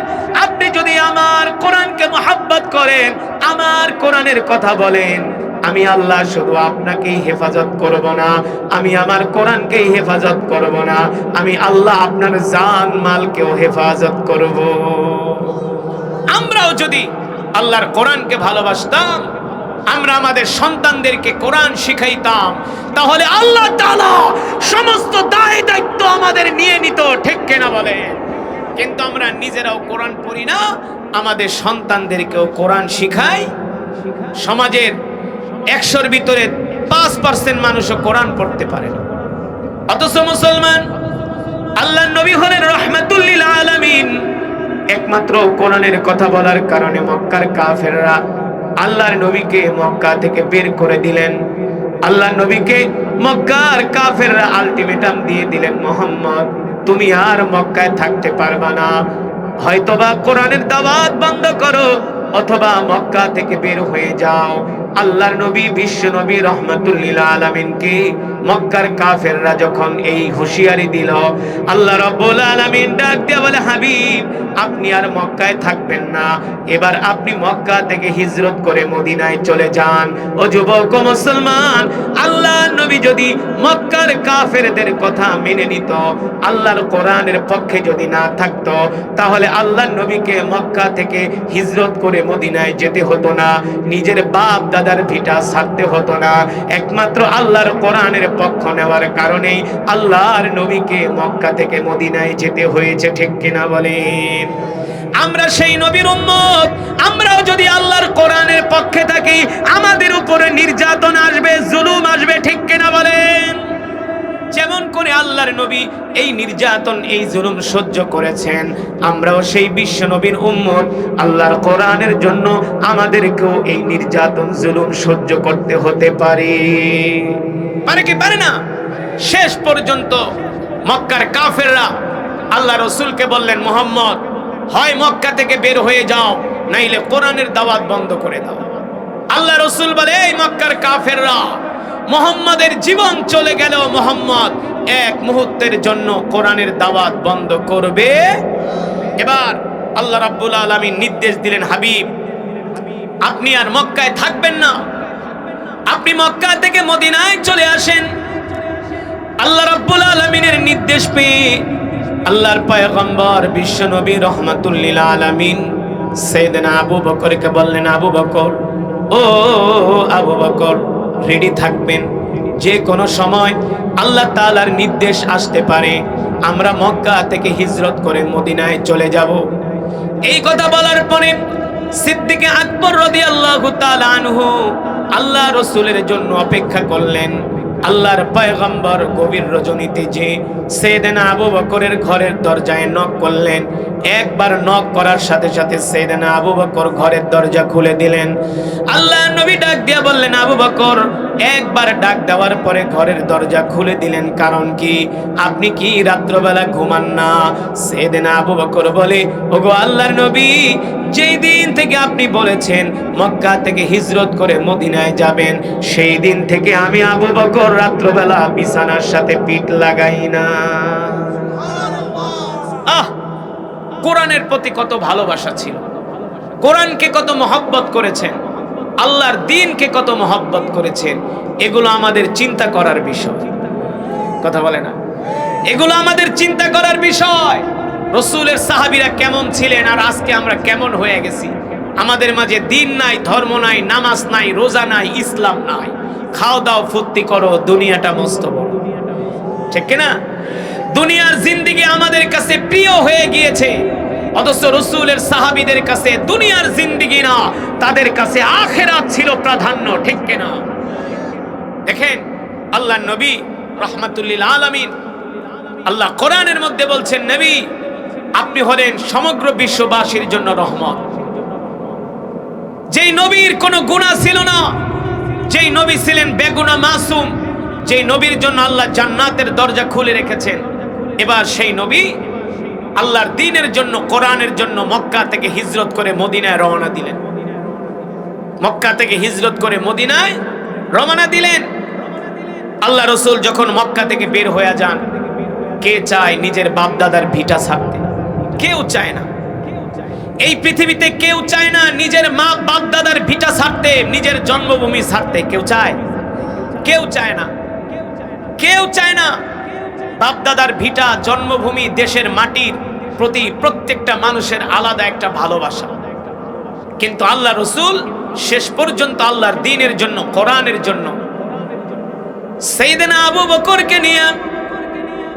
আপনি যদি আমার কোরআনকে মহব্বত করেন, আমার কোরআনের কথা বলেন, আমি আল্লাহ শুধু আপনাকেই হেফাজত করব না, আমি আমার কোরআনকেই হেফাজত করব না, আমি আল্লাহ আপনার জান মালকেও হেফাজত করব। আমরাও যদি আল্লাহর কোরআনকে ভালোবাসতাম, আমরা আমাদের সন্তানদেরকে কোরআন শিখাইতাম, তাহলে আল্লাহ তাআলা সমস্ত দায় দায়িত্ব আমাদের নিয়ে নিত। ঠিক কিনা বলে? কিন্তু আমরা নিজেরাও কোরআন পড়ি না, আমাদের সন্তানদেরকেও কোরআন শিখাই। সমাজের 100-র ভিতরে 5% মানুষও কোরআন পড়তে পারে না। অথচ মুসলমান, আল্লাহর নবী হলেন রাহমাতুল লিল আলামিন। একমাত্র কোরআনের কথা বলার কারণে মক্কার কাফেররা আল্লাহর নবীকে মক্কা থেকে বের করে দিলেন। আল্লাহর নবীকে মক্কার কাফেররা আলটিমেটাম দিয়ে দিলেন, মুহাম্মদ, তুমি আর মক্কায় থাকতে পারবা না, হয়তোবা কোরআনের দাওয়াত বন্ধ করো অথবা মক্কা থেকে বের হয়ে যাও। আল্লাহর নবী বিশ্ব নবী রাহমাতুল লিল আলামিনকে মক্কার কাফেররা যখন এই হুঁশিয়ারি দিল, আল্লাহ রাব্বুল আলামিন ডাক দিয়ে বলে, হাবিব, আপনি আর মক্কায় থাকবেন না, এবার আপনি মক্কা থেকে হিজরত করে মদিনায় চলে যান। ও যুবক মুসলমান, আল্লাহর নবী যদি মক্কার কাফেরদের কথা মেনে নিত, আল্লাহর কোরআনের পক্ষে যদি না থাকতো, তাহলে আল্লাহর নবীকে মক্কা থেকে হিজরত করে মদিনায় যেতে হতো না, নিজের বাপ দাদার ভিটা ছাড়তে হতো না। একমাত্র আল্লাহর কোরআনের পক্ষ নেওয়ার কারণেই আল্লাহর নবীকে মক্কা থেকে মদিনায় যেতে হয়েছে। ঠিক কিনা বলেন? আমরা সেই নবীর উম্মত, আমরাও যদি আল্লাহর কোরআনের পক্ষে থাকি, আমাদের উপরে নির্যাতন আসবে, জুলুম আসবে। ঠিক কিনা বলেন? যেমন করে আল্লাহর নবী এই নির্যাতন এই জুলুম সহ্য করেছেন, আমরাও সেই বিশ্ব নবীর উম্মত, আল্লাহর কোরআনের জন্য আমাদেরকেও এই নির্যাতন জুলুম সহ্য করতে হতে পারে। পারে কি পারে না? শেষ পর্যন্ত মক্কার কাফেররা আল্লাহ রাসূলকে বললেন, মুহাম্মদ, হয় মক্কা থেকে বের হয়ে যাও, নাইলে কোরআনের দাওয়াত বন্ধ করে দাও। আল্লাহ রাসূল বলে, এই মক্কার কাফেররা, মুহাম্মাদের জীবন চলে গেল, মুহাম্মদ এক মুহূর্তের জন্য কোরআনের দাওয়াত বন্ধ করবে। এবার আল্লাহ রাব্বুল আলামিন নির্দেশ দিলেন, হাবিব, আপনি আর মক্কায় থাকবেন না, আপনি মক্কা থেকে মদিনায় চলে আসেন। আল্লাহ রাব্বুল আলামিনের নির্দেশ পেয়ে আল্লাহর পয়গম্বর বিশ্ব নবী রাহমাতুল লিল আলামিন সাইয়েদনা আবু বকরকে বললেন, আবু বকর, ও আবু বকর, রেডি থাকবেন, যে কোনো সময় আল্লাহ তাআলার নির্দেশ আসতে পারে, আমরা মক্কা থেকে হিজরত করে মদিনায় চলে যাব। এই কথা বলার পরে সিদ্দিক আকবর রাদিয়াল্লাহু তাআলা আনহু আল্লাহ রাসূলের জন্য অপেক্ষা করলেন। আল্লাহর পয়গম্বর গভীর রজনীতে যে সাইয়েদনা আবু বকরের ঘরের দরজায় নক করলেন, একবার নক করার সাথে সাথে সাইয়েদনা আবু বকর ঘরের দরজা খুলে দিলেন। আল্লাহর নবী ডাক দিয়া বললেন, আবু বকর, একবার ডাক দেওয়ার পরে ঘরের দরজা খুলে দিলেন, কারণ কি? আপনি কি রাত্রবেলা ঘুমান না? সাইয়েদনা আবু বকর বলে, ওগো আল্লাহর নবী, যেই দিন থেকে আপনি বলেছেন মক্কা থেকে হিজরত করে মদিনায় যাবেন, সেই দিন থেকে আমি আবু বকর রাত্রবেলা বিছানার সাথে পিঠ লাগাই না। আহ, কোরআনের প্রতি কত ভালোবাসা ছিল, কোরআনকে কত মহব্বত করেছেন, আল্লাহর দ্বীনকে কত মহব্বত করেছেন। এগুলো আমাদের চিন্তা করার বিষয়। কথা বলে না? এগুলো আমাদের চিন্তা করার বিষয়। রাসূলের সাহাবীরা কেমন ছিলেন আর আজকে আমরা কেমন হয়ে গেছি। আমাদের মাঝে দ্বীন নাই, ধর্ম নাই, নামাজ নাই, রোজা নাই, ইসলাম নাই। খাও দাও ফুর্তি করো, দুনিয়াটা মস্ত বড়। ঠিক কিনা? দুনিয়ার জিন্দেগি আমাদের কাছে প্রিয় হয়ে গিয়েছে, অথচ রাসূলের সাহাবীদের কাছে দুনিয়ার জিন্দেগি না, তাদের কাছে আখিরাত ছিল প্রাধান্য। ঠিক কিনা? দেখেন আল্লাহর নবী রাহমাতুল লিল আলামিন, আল্লাহ কোরআনের মধ্যে বলছেন, নবী আপনি হলেন সমগ্র বিশ্ববাসীর জন্য রহমত। যেই নবীর কোনো গুনাহ ছিল না, যেই নবী ছিলেন বেগুনাহ মাসুম, যেই নবীর জন্য আল্লাহ জান্নাতের দরজা খুলে রেখেছেন, এবার সেই নবী আল্লাহর দ্বীনের জন্য, কোরআনের জন্য মক্কা থেকে হিজরত করে মদিনায় রওনা দিলেন। মক্কা থেকে হিজরত করে মদিনায় রওনা দিলেন। আল্লাহ রাসূল যখন মক্কা থেকে বের হয়ে যান, কে চায় নিজের বাপ দাদার ভিটা ছাড়তে? কেউ চায় না। এই পৃথিবীতে কেউ চায় না নিজের মা বাপ দাদার ভিটা ছাড়তে, নিজের জন্মভূমি ছাড়তে। কেউ চায়? কেউ চায় না। কেউ চায় না। বাপ দাদার ভিটা, জন্মভূমি, দেশের মাটির প্রতি প্রত্যেকটা মানুষের আলাদা একটা ভালোবাসা। কিন্তু আল্লাহ রাসূল শেষ পর্যন্ত আল্লাহর দ্বীনের জন্য, কোরআনের জন্য সাইয়েদনা আবু বকরকে নিয়ে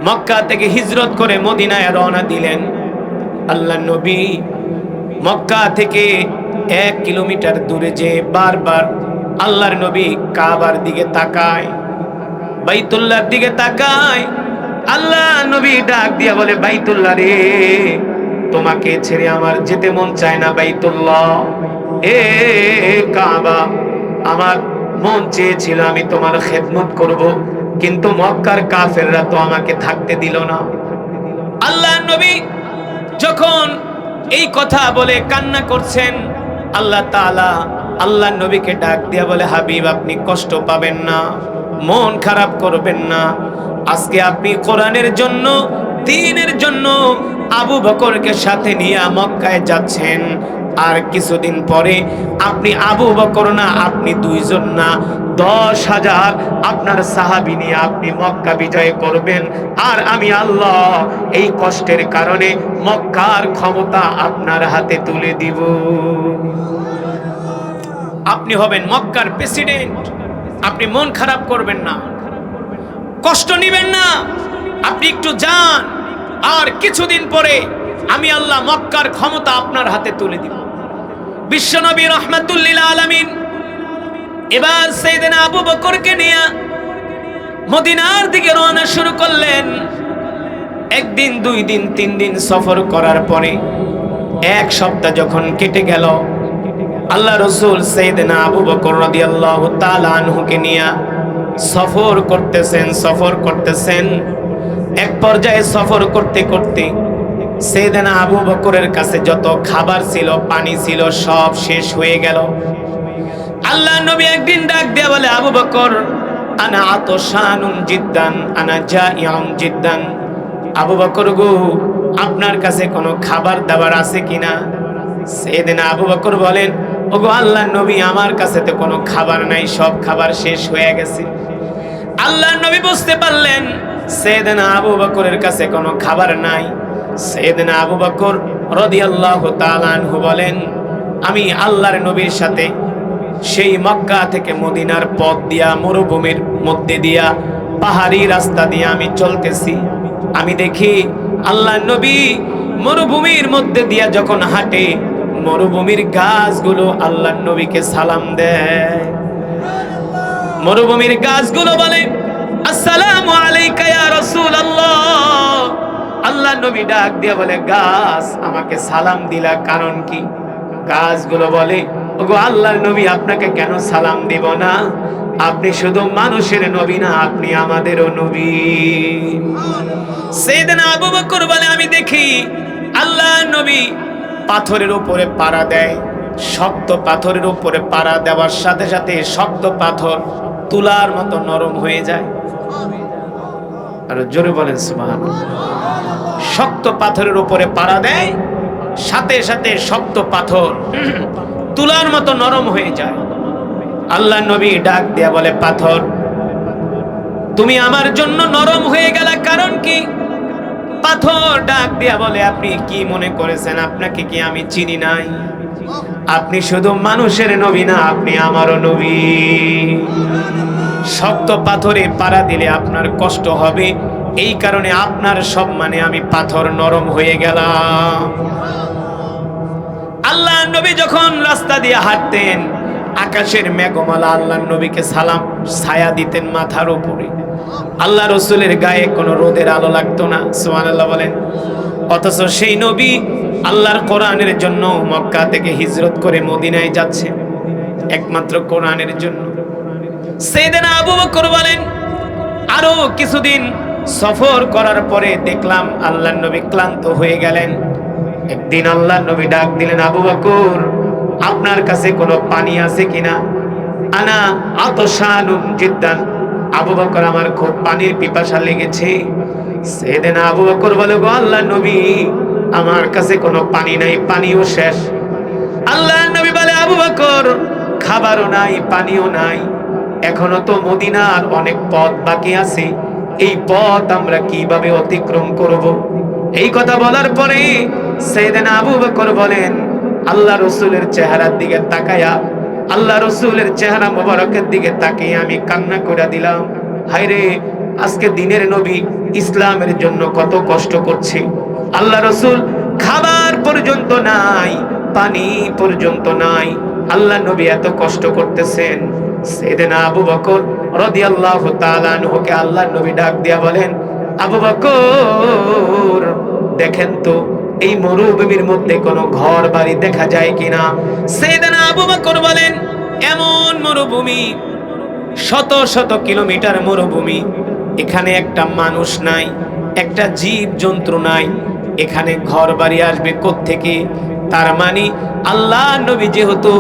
মক্কা থেকে হিজরত করে মদিনায় রওনা দিলেন। আল্লাহর নবী মক্কা থেকে 1 কিলোমিটার দূরে যে বারবার আল্লাহর নবী কাবার দিকে তাকায়, বাইতুল্লাহর দিকে তাকায়। আল্লাহ নবী ডাক দিয়া বলে, বাইতুল্লাহ রে, তোমাকে ছেড়ে আমার যেতে মন চায় না বাইতুল্লাহ। এ কাবা, আমার মন চেয়েছিল আমি তোমার খেদমত করব, কিন্তু মক্কার কাফেররা তো আমাকে থাকতে দিল না। আল্লাহ নবী যখন এই কথা বলে কান্না করছেন, আল্লাহ তাআলা আল্লাহ নবীকে ডাক দিয়া বলে, হাবিব আপনি কষ্ট পাবেন না, মন খারাপ করবেন না। আজকে আপনি কোরআনের জন্য, দ্বীনের জন্য আবু বকরকে সাথে নিয়ে মক্কায় যাচ্ছেন, আর কিছুদিন পরে আপনি আবু বকর না, আপনি 2 জন না, 10,000 আপনার সাহাবী নিয়ে আপনি মক্কা বিজয় করবেন। আর আমি আল্লাহ এই কষ্টের কারণে মক্কার ক্ষমতা আপনার হাতে তুলে দিব। আপনি হবেন মক্কার প্রেসিডেন্ট। আপনি মন খারাপ করবেন না, কষ্ট নেবেন না, আপনি একটু যান, আর কিছুদিন পরে আমি আল্লাহ মক্কার ক্ষমতা আপনার হাতে তুলে দিব। বিশ্বনবী রাহমাতুল লিল আলামিন এবার সাইয়েদনা আবু বকরকে নিয়ে মদিনার দিকে রওনা শুরু করলেন। 1 দিন, 2 দিন, 3 দিন সফর করার পরে 1 সপ্তাহ যখন কেটে গেল, আল্লাহ রাসূল সাইয়েদনা আবু বকর রাদিয়াল্লাহু তাআলা আনহুকে নিয়ে সফর করতেছেন। এক পর্যায়ে সফর করতে করতে সাইয়েদনা আবু বকরের কাছে যত খাবার ছিল, পানি ছিল, সব শেষ হয়ে গেল। আল্লাহ নবী একদিন ডাক দিয়ে বলে, আবু বকর, আনা আতশানুন জিদ্দান, আনা জাইউন জিদ্দান। আবু বকর গো, আপনার কাছে কোনো খাবার দাবার আছে কিনা? সাইয়েদনা আবু বকর বলেন, ওগো আল্লাহর নবী, আমার কাছে তো কোনো খাবার নাই, সব খাবার শেষ হয়ে গেছে। আল্লাহর নবী বুঝতে পারলেন সাইয়েদনা আবু বকরের কাছে কোনো খাবার নাই। সাইয়েদনা আবু বকর রাদিয়াল্লাহু তাআলা আনহু বলেন, আমি আল্লাহর নবীর সাথে সেই মক্কা থেকে মদিনার পথ দিয়া, মরুভূমির মধ্যে দিয়া, পাহাড়ি রাস্তা দিয়ে আমি চলতেছি। আমি দেখি আল্লাহর নবী মরুভূমির মধ্যে দিয়া যখন হাঁটে, মরুভূমির গাছগুলো আল্লাহর নবীকে সালাম দেয়। মরুভূমির গাছগুলো বলে, আসসালামু আলাইকা ইয়া রাসূলুল্লাহ। আল্লাহ নবী ডাক দিয়ে বলে, গাছ আমাকে সালাম দিলা কারণ কি? গাছগুলো বলে, ওগো আল্লাহর নবী, আপনাকে কেন সালাম দিব না? আপনি শুধু মানুষের নবী না, আপনি আমাদেরও নবী। সাইয়েদনা আবু বকর বলে, আমি দেখি আল্লাহর নবী পাথরের উপরে পাড়া দেয়, শক্ত পাথরের উপরে পাড়া দেওয়ার সাথে সাথে শক্ত পাথর তুলার মতো নরম হয়ে যায়। আর জোরে বলেন সুবহানাল্লাহ। শক্ত পাথরের উপরে পাড়া দেয়, সাথে সাথে শক্ত পাথর তুলার মতো নরম হয়ে যায়। আল্লাহ নবী ডাক দিয়া বলে, পাথর তুমি আমার জন্য নরম হয়ে গেলা কারণ কি? পাথর ডাক দিয়া বলে, আপনি কি মনে করেছেন আপনাকে কি আমি চিনি নাই? আপনি শুধু মানুষের নবী না, আপনি আমারও নবী। শক্ত পাথরে পাড়া দিলে আপনার কষ্ট হবে, এই কারণে আপনার সম্মানে আমি পাথর নরম হয়ে গেলাম। আল্লাহ নবী যখন রাস্তা দিয়ে হাঁটতেন, আকাশের মেঘমালা আল্লাহ নবীকে সালাম ছায়া দিতেন মাথার উপরে। আল্লাহ রসুলের গায়ে কোনো রোদের আলো লাগতো না, সুবহানাল্লাহ বলেন। অথচ সেই নবী আল্লাহর কোরআনের জন্য মক্কা থেকে হিজরত করে মদিনায় যাচ্ছে, একমাত্র কোরআনের জন্য। সাইয়েদনা আবু বকর বলেন, আরো কিছুদিন সফর করার পরে দেখলাম আল্লাহর নবী ক্লান্ত হয়ে গেলেন। একদিন আল্লাহর নবী ডাক দিলেন, আবু বকর, আপনার কাছে কোনো পানি আছে কিনা? আনা আতশানুন জিদ্দান। আবু বকর, আমার খুব পানির পিপাসা লেগেছে। সাইয়েদনা আবু বকর বলে, গো আল্লাহর নবী, আমার কাছে কোনো পানি নাই, পানিও শেষ। আল্লাহর নবী বলে, আবু বকর, খাবারও নাই, পানিও নাই, এখনো তো মদিনার অনেক পথ বাকি আছে, এই পথ আমরা কিভাবে অতিক্রম করব? এই কথা বলার পরে সাইয়েদনা আবু বকর বলেন, আল্লাহ রসুলের চেহারার দিকে তাকায়া, আল্লাহ রসুলের চেহারা মোবারকের দিকে তাকিয়ে আমি কান্না করে দিলাম। হায়রে, আজকে দিনের নবী ইসলামের জন্য কত কষ্ট করছে। আল্লাহ রসুল খাবার পর্যন্ত নাই, পানি পর্যন্ত নাই, আল্লাহ নবী এত কষ্ট করতেছেন। সাইয়েদনা আবু বকর রাদিয়াল্লাহু তাআলা আনহুকে আল্লাহ নবী ডাক দিয়া বলেন, আবু বকর, দেখেন তো এই মরুভূমির মধ্যে কোনো ঘর বাড়ি দেখা যায় কিনা? সাইয়েদনা আবু বকর বলেন, এমন মরুভূমি, শত শত কিলোমিটার মরুভূমি, এখানে একটা মানুষ নাই, একটা জীব জন্তু নাই, এখানে ঘর বাড়ি আসবে কোত্থেকে? তার মানে আল্লাহ নবী যেহেতু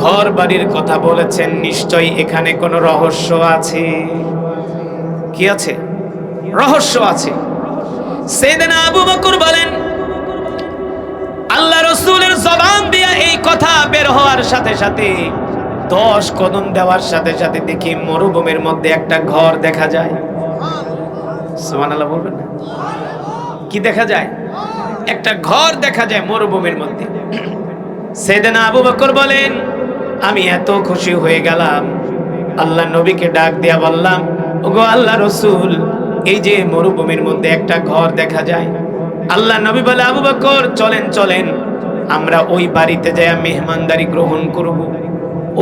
ঘর বাড়ির কথা বলেছেন, নিশ্চয়ই এখানে কোনো রহস্য আছে। কি আছে? রহস্য আছে। সাইয়েদনা আবু বকর বলেন, আল্লাহ রসুলের জবান দিয়ে এই কথা বের হওয়ার সাথে সাথে 10 কদম দেওয়ার সাথে সাথে দেখি মরুভূমির মধ্যে একটা ঘর দেখা যায়। সুবহানাল্লাহ বলবেন না? কি দেখা যায়? একটা ঘর দেখা যায় মরুভূমির মধ্যে। সাইয়েদনা আবু বকর বলেন, আমি এত খুশি হয়ে গেলাম, আল্লাহ নবীকে ডাক দিয়া বললাম, ওগো আল্লাহ রসুল, এই যে মরুভূমির মধ্যে একটা ঘর দেখা যায়। আল্লাহ নবী বলে, আবু বকর, চলেন চলেন, আমরা ওই বাড়িতে যাই মেহমানদারি গ্রহণ করব।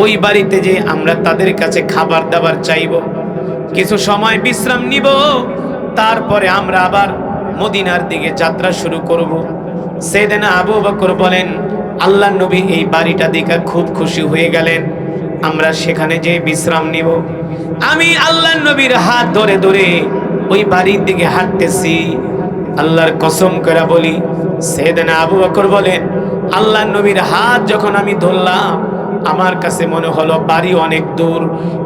ওই বাড়িতে যে আমরা তাদের কাছে খাবার দাবার চাইব, কিছু সময় বিশ্রাম নিব, তারপরে আমরা আবার মদিনার দিকে যাত্রা শুরু করব। সাইয়েদনা আবু বকর বলেন, আল্লাহ নবী এই বাড়িটা দেখে খুব খুশি হয়ে গেলেন, আমরা সেখানে যে বিশ্রাম নিব। আমি আল্লাহ নবীর হাত ধরে ধরে ওই বাড়ির দিকে হাঁটতেছি। আল্লাহর কসম করে বলি, সাইয়েদনা আবু বকর বলেন, আল্লাহ নবীর হাত যখন আমি ধরলাম, আমার কাছে মনে হলো বাড়ি অনেক দূর,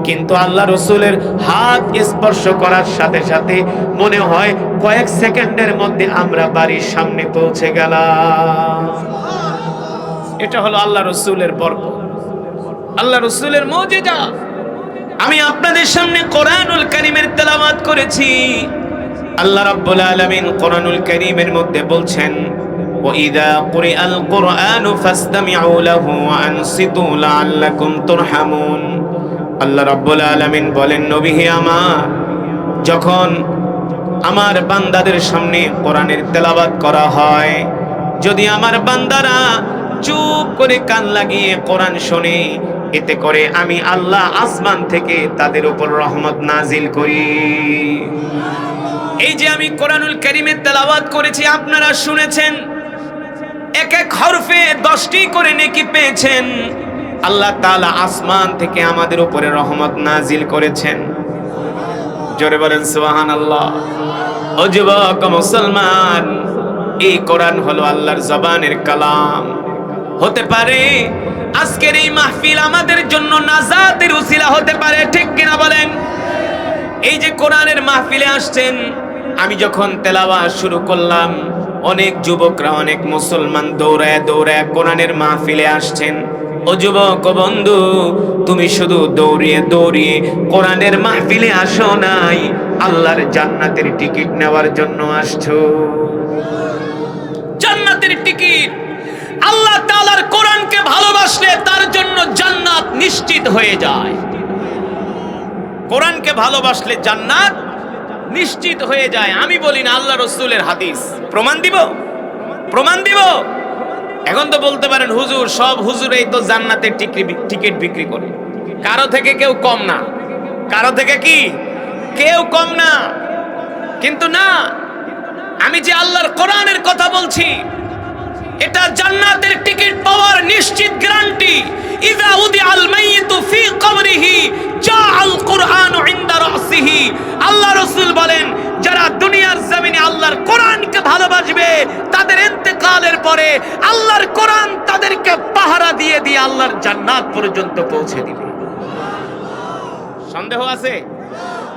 কিন্তু আল্লাহ রসুলের হাত স্পর্শ করার সাথে সাথে মনে হয় কয়েক সেকেন্ডের মধ্যে আমরা বাড়ির সামনে পৌঁছে গেলাম। এটা হলো আল্লাহ রসুলের বরকত, আল্লাহ রসুলের মুজিজা। আমি আপনাদের সামনে কোরআনুল কারীমের তেলাওয়াত করেছি। আল্লাহ রাব্বুল আলামিন কোরআনুল কারীমের মধ্যে বলছেন, وَإِذَا قُرِئَ الْقُرْآنُ فَاسْتَمِعُوا لَهُ وَأَنصِتُوا لَعَلَّكُمْ تُرْحَمُونَ। আল্লাহ রাব্বুল আলামিন বলেন, নবী হে আমার, যখন আমার বান্দাদের সামনে কোরআনের তেলাওয়াত করা হয়, যদি আমার বান্দারা চুপ করে কান লাগিয়ে কোরআন শোনে, এতে করে আমি আল্লাহ আসমান থেকে তাদের উপর রহমত নাজিল করি। এই যে আমি কোরআনুল কারীমের তেলাওয়াত করেছি, আপনারা শুনেছেন, এক এক হরফে 10টি করে নেকি পেয়েছেন। আল্লাহ তাআলা আসমান থেকে আমাদের উপরে রহমত নাজিল করেছেন। জোরে বলেন সুবহানাল্লাহ। ও যুবক মুসলমান, এই কোরআন হলো আল্লাহর জবানের কালাম। হতে পারে আজকের এই মাহফিল আমাদের জন্য নাজাতের উসিলা হতে পারে, ঠিক কিনা বলেন? এই যে কোরআনের মাহফিলে আসছেন, আমি যখন তেলাওয়াত শুরু করলাম, অনেক যুবকরা, অনেক মুসলমান দৌড়ায় দৌড়ায় কোরআনের মাহফিলে আসছেন। ও যুবক বন্ধু, তুমি শুধু দৌড়িয়ে দৌড়িয়ে কোরআনের মাহফিলে আসো নাই, আল্লাহর জান্নাতের টিকিট নেওয়ার জন্য আসছো। জান্নাতের টিকিট, আল্লাহ তাআলার কোরআনকে ভালোবাসলে তার জন্য জান্নাত নিশ্চিত হয়ে যায়। কোরআনকে ভালোবাসলে জান্নাত নিশ্চিত হয়ে যায়। আমি বলি না, আল্লাহ রাসূলের হাদিস। প্রমাণ দিব, প্রমাণ দিব। এখন তো বলতে পারেন হুজুর, সব হুজুরেই তো জান্নাতের টিকিট বিক্রি করে, কারো থেকে কেউ কম না, কারো থেকে কি কেউ কম না। কিন্তু না, আমি যে আল্লাহর কোরআনের কথা বলছি, এটা জান্নাতের টিকিট পাওয়ার নিশ্চিত গ্যারান্টি। ইযা উদিআল মাইয়িতু ফি কবরিহি জাআল কুরআনু ইনদা রাসিহি। আল্লাহ রাসূল বলেন, যারা দুনিয়ার জমিনে আল্লাহর কোরআনকে ভালোবাসবে, তাদের ইন্তেকালের পরে আল্লাহর কোরআন তাদেরকে পাহারা দিয়ে দিয়ে আল্লাহর জান্নাত পর্যন্ত পৌঁছে দিবে। সন্দেহ আছে?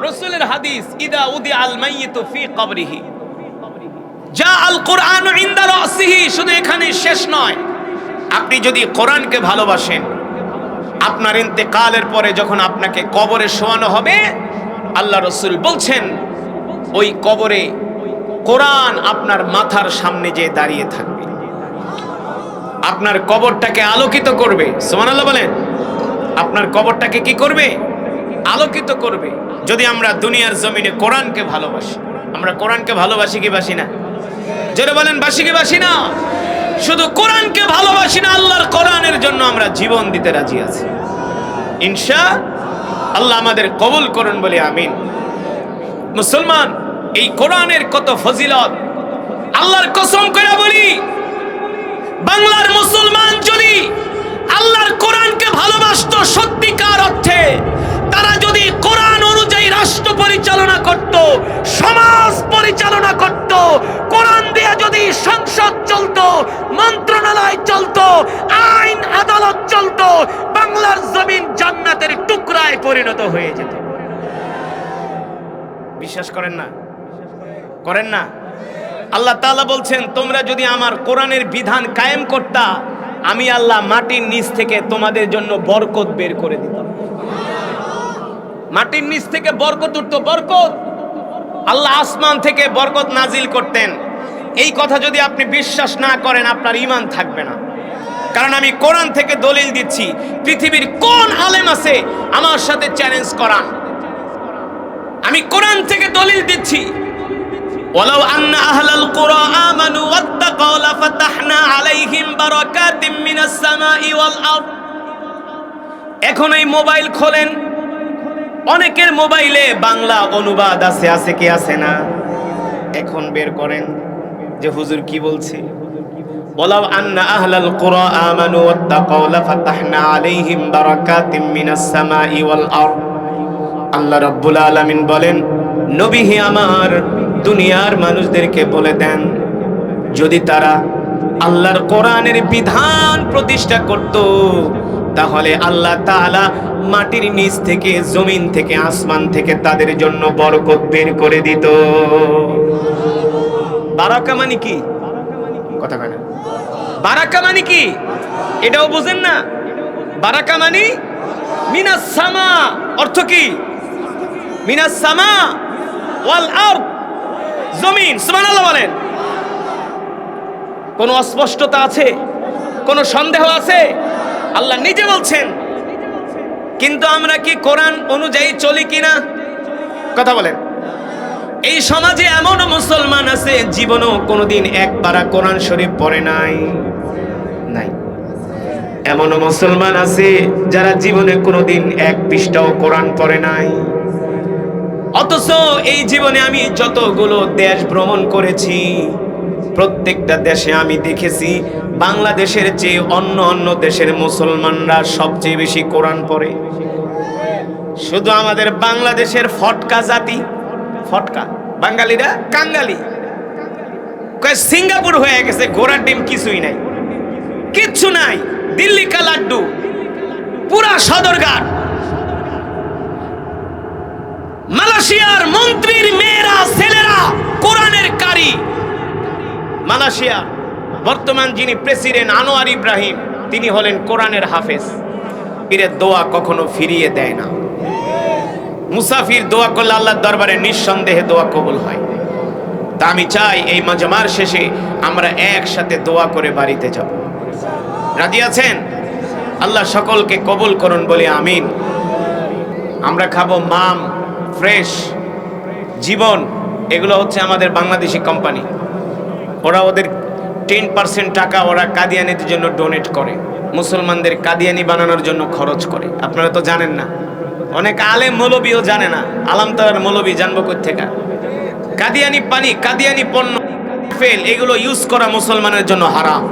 রাসূলের হাদিস, ইযা উদিআল মাইয়িতু ফি কবরিহি জাআল কুরআনু ইনদা রাসিহি। শুধু এখানে শেষ নয়, আপনি যদি কোরআনকে ভালোবাসেন, আপনার ইন্তেকালের পরে যখন আপনাকে কবরে শোয়ানো হবে, আল্লাহ রাসূল বলছেন, ওই কবরে কোরআন আপনার মাথার সামনে যে দাঁড়িয়ে থাকবে, আপনার কবরটাকে আলোকিত করবে। সুবহানাল্লাহ বলেন। আপনার কবরটাকে কি করবে? আলোকিত করবে। যদি আমরা দুনিয়ার জমিনে কোরআনকে ভালোবাসি, আমরা কোরআনকে ভালোবাসি কি বাসি না? যারা বলেন বাসি কি বাসি না? শুধু কোরআনকে ভালোবাসি না, আল্লাহর কোরআনের জন্য আমরা জীবন দিতে রাজি আছি। ইনশাআল্লাহ আমাদের কবুল করুন বলে আমিন। মুসলমান, এই কোরআনের কত ফজিলত, আল্লাহর কসম করে বলি, বাংলার মুসলমান যদি আল্লাহর কোরআনকে ভালোবাসতো সত্যিকার অর্থে, তারা যদি কোরআন অনুযায়ী রাষ্ট্র পরিচালনা করত, সমাজ পরিচালনা করত, কোরআন দিয়ে যদি সংসদ চলতো, মন্ত্রণালয় চলতো, আইন আদালত চলতো, বাংলার জমিন জান্নাতের টুকরায় পরিণত হয়ে যেত। বিশ্বাস করেন না? করেন না? আল্লাহ তাআলা বলছেন, তোমরা যদি আমার কোরআনের বিধান কায়েম করতা, আমি আল্লাহ মাটির নিচ থেকে তোমাদের জন্য বরকত বের করে দিতাম। মাটির নিচ থেকে বরকত উঠতো, বরকত। আল্লাহ আসমান থেকে বরকত নাজিল করতেন। এই কথা যদি আপনি বিশ্বাস না করেন, আপনার ঈমান থাকবে না। কারণ আমি কোরআন থেকে দলিল দিচ্ছি। পৃথিবীর কোন আলেম আছে আমার সাথে চ্যালেঞ্জ করান? আমি কোরআন থেকে দলিল দিচ্ছি। ওয়ালাউ আন্না আহলাল কুরা আমানু ওয়াত্তাকাউ লাফাতাহনা আলাইহিম বারাকাতিম মিনাস সামাই ওয়াল আরদ। এখন এই মোবাইল খোলেন, অনেকের মোবাইলে বাংলা অনুবাদ আছে, আছে কি আছে না? এখন বের করেন যে হুজুর কি বলছে। ওয়ালাউ আন্না আহলাল কুরা আমানু ওয়াত্তাকাউ লাফাতাহনা আলাইহিম বারাকাতিম মিনাস সামাই ওয়াল আরদ। আল্লাহ রাব্বুল আলামিন বলেন, নবী হে আমার, দুনিয়ার মানুষদেরকে বলে দেন, যদি তারা আল্লাহর কোরআনের বিধান প্রতিষ্ঠা করত, তাহলে আল্লাহ তাআলা মাটির নিচ থেকে, জমিন থেকে, আসমান থেকে তাদের জন্য বরকত বের করে দিত। বারাকা মানে কি? কথা কয় না। বারাকা মানে কি? এটাও বুঝেন না? বারাকা মানে মিনাস সামা। অর্থ কি? মিনাস সামা ওয়াল আরদ, জমিন। সুবহানাল্লাহ বলেন। কোন অস্পষ্টতা আছে? কোন সন্দেহ আছে? আল্লাহ নিজে বলছেন। কিন্তু আমরা কি কোরআন অনুযায়ী চলি কিনা? কথা বলেন। এই সমাজে এমন মুসলমান আছে জীবনেও কোনোদিন এক পারা কোরআন শরীফ পড়ে নাই। নাই। এমনও মুসলমান আছে যারা জীবনে কোনোদিন এক পৃষ্ঠাও কোরআন পড়ে নাই। অথচ এই জীবনে আমি যতগুলো দেশ ভ্রমণ করেছি, প্রত্যেকটা দেশে আমি দেখেছি বাংলাদেশের চেয়ে অন্য অন্য দেশের মুসলমানরা সবচেয়ে বেশি কোরআন পড়ে। শুধু আমাদের বাংলাদেশের ফটকা জাতি, ফটকা বাঙালিরা কাঙ্গালি, সিঙ্গাপুর হয়ে গেছে, ঘোড়ার ডিম কিছুই নাই, কিচ্ছু নাই, দিল্লি কা লাড্ডু, পুরা সদরঘাট। মালয়েশিয়ার মন্ত্রীর মেয়েরা ছেলেরা কোরআনের কারি। মালয়েশিয়া বর্তমান যিনি প্রেসিডেন্ট আনোয়ার ইব্রাহিম, তিনি হলেন কোরআনের হাফেজ। পীরের দোয়া কখনো ফিরিয়ে দেয় না। মুসাফির দোয়া করলে আল্লাহর দরবারে নিঃসন্দেহে দোয়া কবুল হয়। তা আমি চাই এই মাজমার শেষে আমরা একসাথে দোয়া করে বাড়িতে যাব। রাজি আছেন? আল্লাহ সকলকে কবুল করুন বলে আমিন। আমরা খাবো মাম, ফ্রেশ, জীবন, এগুলো হচ্ছে আমাদের বাংলাদেশি কোম্পানি। ওরা ওদের 10% টাকা ওরা কাদিয়ানিদের জন্য ডোনেট করে, মুসলমানদের কাদিয়ানি বানানোর জন্য খরচ করে। আপনারা তো জানেন না, অনেক আলেম মৌলবীও জানে না। আলামতার মৌলবী জানবো কোত্থেকে? কাদিয়ানি পানি, কাদিয়ানি পণ্য, ফেল, এগুলো ইউজ করা মুসলমানের জন্য হারাম।